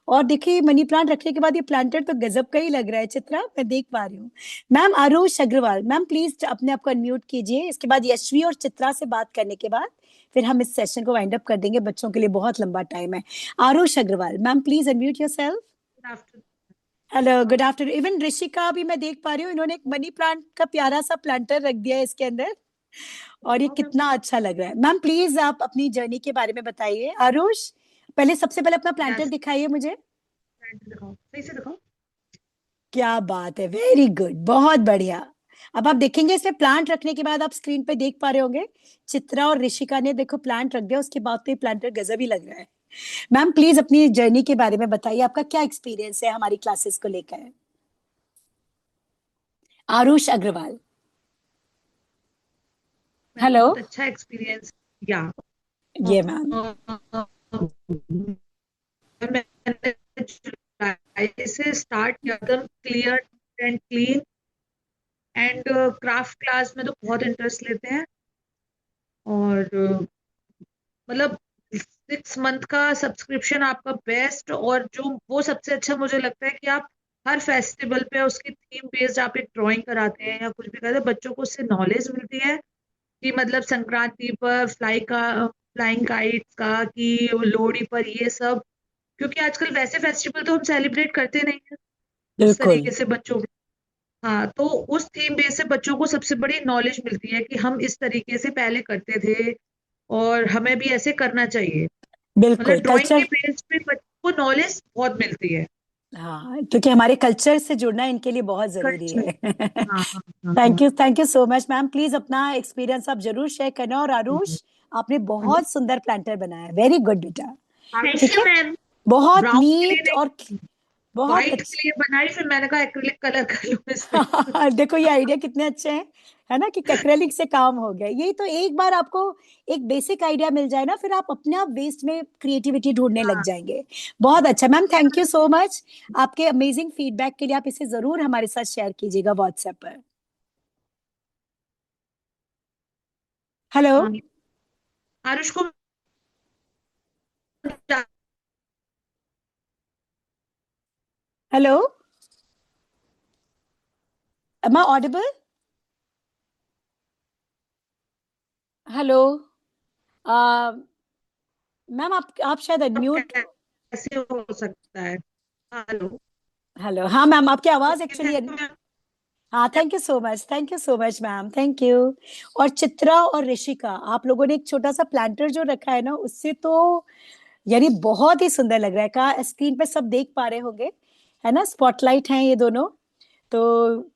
Speaker 1: और देखिए मनी प्लांट रखने के बाद ये प्लांटर तो गजब का ही लग रहा है चित्रा, मैं देख पा रही हूँ। Ma'am Aarush Agarwal, ma'am please अपने आप को अनम्यूट कीजिए, इसके बाद यशवी और चित्रा से बात करने के बाद फिर हम इस सेशन को वाइंड अप कर देंगे, बच्चों के लिए बहुत लंबा टाइम है। Aarush Agarwal ma'am, please unmute yourself. Hello, good afternoon. Even Rishika भी मैं देख पा रही हूँ, इन्होंने एक मनी प्लांट का प्यारा सा प्लांटर रख दिया है इसके अंदर, और ये कितना अच्छा लग रहा है। मैम प्लीज आप अपनी जर्नी के बारे में बताइए। आरुष, पहले सबसे पहले अपना प्लांटर दिखाइए मुझे।
Speaker 9: सही से दिखाओ।
Speaker 1: क्या बात है, वेरी गुड, बहुत बढ़िया। अब आप देखेंगे इसमें प्लांट रखने के बाद, आप स्क्रीन पे देख पा रहे होंगे, चित्रा और ऋषिका ने देखो प्लांट रख दिया, उसके बाद तो ये प्लांटर गजब ही लग रहा है। मैम प्लीज अपनी जर्नी के बारे में बताइए, आपका क्या एक्सपीरियंस है हमारी क्लासेस को लेकर। आरुष अग्रवाल, हेलो।
Speaker 9: बहुत अच्छा एक्सपीरियंस या
Speaker 1: ये मैम,
Speaker 9: मैंने जुलाई से स्टार्ट किया था, clear and clean, and craft class में तो बहुत इंटरेस्ट लेते हैं, और मतलब 6 मंथ का सब्सक्रिप्शन आपका बेस्ट, और जो वो सबसे अच्छा मुझे लगता है कि आप हर फेस्टिवल पे उसकी थीम बेस्ड आप एक ड्राइंग कराते हैं या कुछ भी कराते हैं, बच्चों को उससे नॉलेज मिलती है कि मतलब संक्रांति पर फ्लाइंग काइट्स का, कि लोहड़ी पर ये सब, क्योंकि आजकल वैसे फेस्टिवल तो हम सेलिब्रेट करते नहीं है उस
Speaker 1: बिल्कुल
Speaker 9: तरीके से बच्चों को। हाँ, तो उस थीम बेस से बच्चों को सबसे बड़ी नॉलेज मिलती है कि हम इस तरीके से पहले करते थे और हमें भी ऐसे करना चाहिए। मतलब
Speaker 1: बिल्कुल
Speaker 9: ड्राइंग के
Speaker 1: कल्चर,
Speaker 9: बेस पे बच्चों को नॉलेज बहुत मिलती है।
Speaker 1: हाँ क्योंकि हमारे कल्चर से जुड़ना इनके लिए बहुत जरूरी
Speaker 9: कल्चर।
Speaker 1: है।
Speaker 9: हाँ हाँ हाँ
Speaker 1: thank you so much ma'am, please अपना एक्सपीरियंस आप जरूर शेयर करना। और आरुष, आपने बहुत सुंदर प्लांटर बनाया है, वेरी गुड बेटा।
Speaker 9: थैंक
Speaker 1: ठीक
Speaker 9: यू
Speaker 1: है,
Speaker 9: मैम।
Speaker 1: बहुत
Speaker 9: ब्राउन के लिए
Speaker 1: नीट और
Speaker 9: नहीं,
Speaker 1: बहुत
Speaker 9: व्हाइट
Speaker 1: अच्छा।
Speaker 9: के लिए बनाई, फिर मैंने कहा एक्रिलिक कलर कर लूं इसमें।
Speaker 1: देखो ये आइडिया कितने अच्छे हैं, है ना, कि एक्रेलिक से काम हो गया। यही तो, एक बार आपको एक बेसिक आइडिया मिल जाए ना, फिर आप अपने आप वेस्ट में क्रिएटिविटी ढूंढने लग
Speaker 9: हाँ,
Speaker 1: जाएंगे। बहुत अच्छा ma'am, thank you so much आपके अमेजिंग फीडबैक के लिए। आप इसे जरूर हमारे साथ शेयर कीजिएगा व्हाट्सएप पर। हेलो,
Speaker 9: हाँ। आरुष को
Speaker 1: hello, am I audible? Hello, ma'am आप शायद अनम्यूट।
Speaker 9: कैसे हो सकता है। हेलो।
Speaker 1: हेलो, हाँ मैम, आपकी आवाज
Speaker 9: ओके,
Speaker 1: एक्चुअली,
Speaker 9: थैंक यू।
Speaker 1: हाँ thank you so much ma'am, thank you. और चित्रा और ऋषिका, आप लोगों ने एक छोटा सा प्लांटर जो रखा है ना, उससे तो यानी बहुत ही सुंदर लग रहा है। का स्क्रीन पे सब देख पा रहे होंगे, है ना, स्पॉटलाइट हैं ये दोनों। तो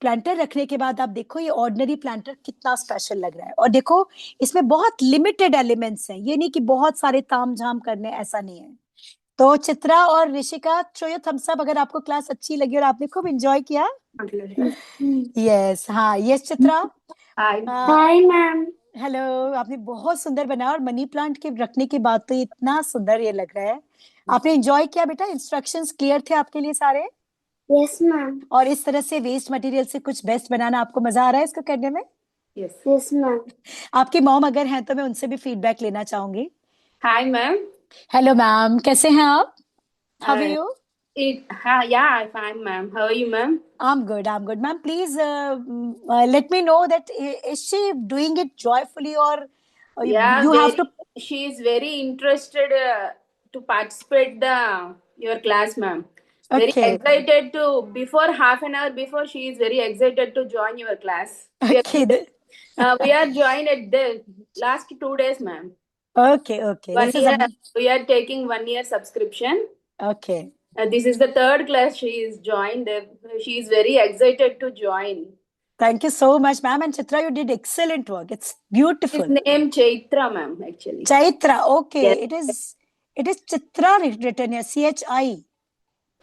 Speaker 1: प्लांटर रखने के बाद आप देखो ये ऑर्डिनरी प्लांटर कितना स्पेशल लग रहा है, और देखो इसमें बहुत लिमिटेड एलिमेंट्स हैं, ये नहीं कि बहुत सारे तामझाम करने, ऐसा नहीं है। तो चित्रा और Rishika, throw your thumbs up अगर आपको क्लास अच्छी लगी और आपने खूब एंजॉय किया। यस, हाँ, yes Chitra.
Speaker 2: Hi ma'am.
Speaker 1: Hello, आपने बहुत सुंदर बनाया, और मनी प्लांट के रखने की बात तो इतना सुंदर ये लग रहा है। आपने एंजॉय किया बेटा? इंस्ट्रक्शंस क्लियर थे आपके लिए सारे?
Speaker 2: Yes ma'am.
Speaker 1: और इस तरह से वेस्ट मटेरियल से कुछ बेस्ट बनाना आपको मजा आ रहा है इसको करने में?
Speaker 2: Yes ma'am.
Speaker 1: आपकी मॉम अगर हैं तो मैं उनसे भी फीडबैक लेना चाहूंगी।
Speaker 14: Hi, ma'am.
Speaker 1: हेलो मैम, कैसे हैं आप? How are you?
Speaker 14: Yeah, I'm fine, ma'am. How are you, ma'am?
Speaker 1: I'm good. I'm good. Ma'am, please let me know that is she doing it joyfully, or
Speaker 14: Yeah,
Speaker 1: you have to?
Speaker 14: she is very interested to participate your class, ma'am. Very
Speaker 1: Okay.
Speaker 14: excited to, before half an hour before, she is very excited to join your class.
Speaker 1: Okay.
Speaker 14: We are joined at the last 2 days, ma'am.
Speaker 1: Okay. Okay.
Speaker 14: One
Speaker 1: This is
Speaker 14: year, we are taking 1 year subscription.
Speaker 1: Okay.
Speaker 14: This is the third class she is joined. She is very excited to join.
Speaker 1: Thank you so much, ma'am. And Chitra, you did excellent work. It's beautiful.
Speaker 14: His name Chaitra, ma'am, actually.
Speaker 1: Chaitra. Okay.
Speaker 14: Yes.
Speaker 1: It is Chitra written here. CHI.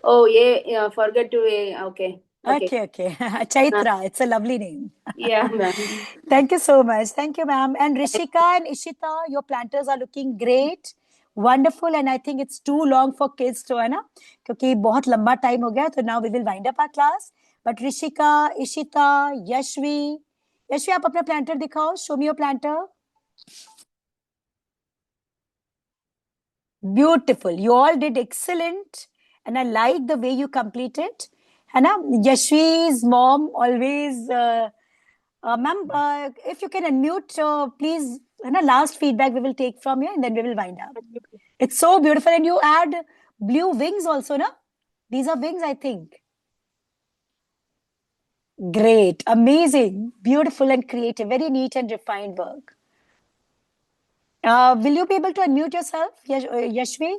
Speaker 14: Oh, yeah. Forget to. Okay.
Speaker 1: Okay. Chaitra. It's a lovely name.
Speaker 14: Yeah, ma'am.
Speaker 1: Thank you so much. Thank you, ma'am. And Rishika and Ishita, your planters are looking great. Wonderful. And I think it's too long for kids to, है ना? क्योंकि बहुत लंबा time हो गया. So now we will wind up our class. But Rishika, Ishita, Yashvi, आप अपना planter दिखाओ. Show me your planter. Beautiful. You all did excellent. And I like the way you completed. है ना? Yashvi's mom always... ma'am, if you can unmute, please. Last feedback we will take from you, and then we will wind up. It's so beautiful, and you add blue wings also, na? These are wings, I think. Great, amazing, beautiful, and creative. Very neat and refined work. Will you be able to unmute yourself, Yashvi?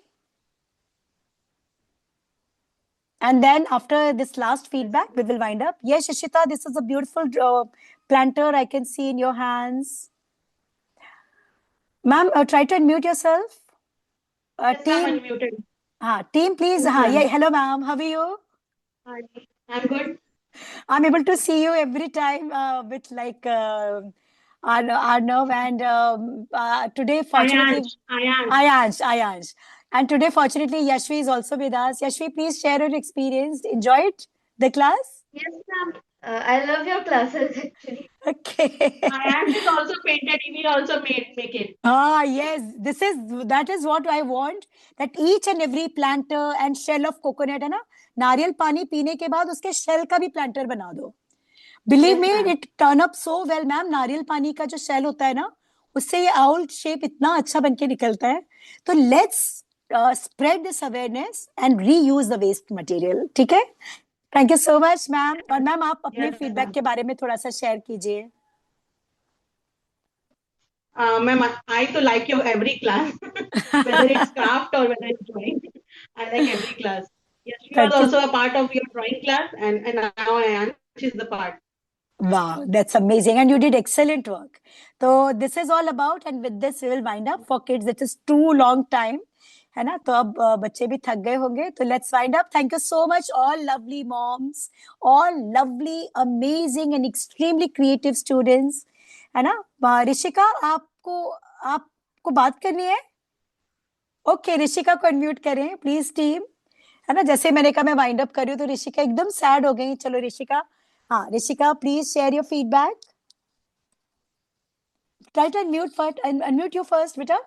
Speaker 1: And then after this last feedback, we will wind up. Yes, Ishita, this is a beautiful planter I can see in your hands. Ma'am, try to unmute yourself.
Speaker 9: Yes,
Speaker 1: Team,
Speaker 9: I'm unmuted.
Speaker 1: Team, please.
Speaker 9: Yes, ma'am.
Speaker 1: Yeah, hello, ma'am. How are you?
Speaker 9: Hi, I'm good.
Speaker 1: I'm able to see you every time with like Arnav, and today, fortunately, Ayansh. And today, fortunately, Yashvi is also with us. Yashvi, please share your experience. Enjoyed the class?
Speaker 7: Yes, ma'am. I love your classes actually.
Speaker 1: Okay.
Speaker 9: Ayansh is also painted. He will also make it.
Speaker 1: Yes. That is what I want. That each and every planter and shell of coconut, है ना, नारियल पानी पीने के बाद उसके shell का भी प्लांटर बना दो. Believe me, it turn up so well, ma'am. नारियल पानी का जो शेल होता है ना, उससे ये आउल शेप इतना अच्छा बनके निकलता है. तो let's spread this awareness and reuse the waste material. ठीक है? Thank you so much, ma'am. और मैम आप अपने फीडबैक के बारे में थोड़ा सा शेयर कीजिए.
Speaker 9: Ma'am, I to like your every class, whether it's craft or whether it's drawing. I like every class. Yes, she was also a part of your drawing class, and now Ayansh is the part.
Speaker 1: Wow, that's amazing. And you did excellent work. So this is all about, and with this we will wind up. For kids, it is too long time. है ना? तो अब बच्चे भी थक गए होंगे. तो let's wind up. Thank you so much, all lovely moms, all lovely, amazing and extremely creative students. है ना? ऋषिका, आपको बात करनी है? ओके, ऋषिका को अनम्यूट करें प्लीज टीम. है ना? जैसे मैंने कहा मैं वाइंड अप कर रही हूँ तो ऋषिका एकदम सैड हो गई. चलो ऋषिका, हाँ Rishika, please share your feedback. Try to unmute you first बेटा.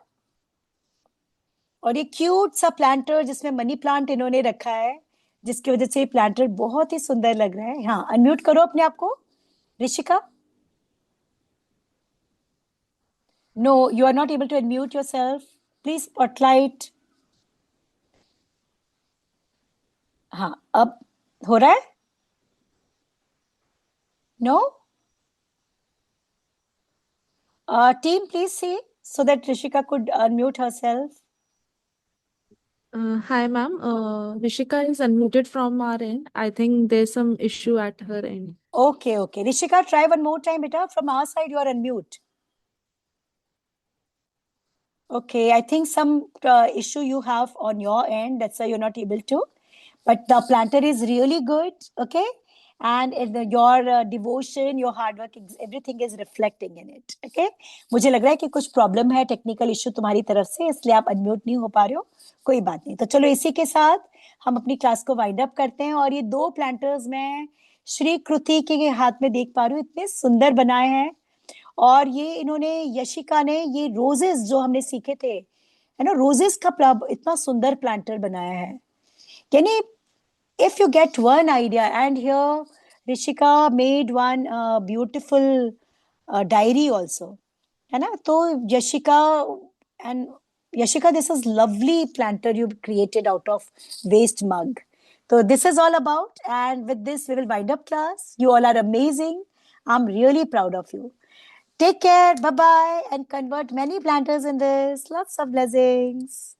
Speaker 1: और ये क्यूट सा प्लांटर जिसमें मनी प्लांट इन्होंने रखा है, जिसकी वजह से प्लांटर बहुत ही सुंदर लग रहा है. हाँ, अनम्यूट करो अपने आप को Rishika. No, you are not able to unmute yourself. Please spotlight. हाँ, अब हो रहा है? No? Team, please see so that Rishika could unmute herself.
Speaker 15: Hi, ma'am. Rishika is unmuted from our end. I think there's some issue at her end.
Speaker 1: Okay. Rishika, try one more time, beta. From our side, you are on mute. Okay, I think some issue you have on your end. That's why you're not able to. But the planter is really good. Okay. And your devotion, your hard work, everything is reflecting in it. Okay. मुझे लग रहा है कि कुछ problem है, technical issue तुम्हारी तरफ से, इसलिए आप अनम्यूट नहीं हो पा रहे हो. कोई बात नहीं. तो चलो इसी के साथ हम अपनी क्लास को वाइंड अप करते हैं. और ये 2 प्लांटर्स मैं श्री कृति के हाथ में देख पा रही हूँ. इतने सुंदर बनाए हैं. और ये इन्होंने, यशिका ने, ये रोजेस जो हमने सीखे थे, है ना, रोजेस का इतना सुंदर प्लांटर बनाया है. यानी if you get one idea, and here Rishika made one beautiful diary also, है ना. तो Yashika, this is lovely planter you created out of waste mug. So this is all about, and with this we will wind up class. You all are amazing. I'm really proud of you. Take care, bye bye, and convert many planters in this. Lots of blessings.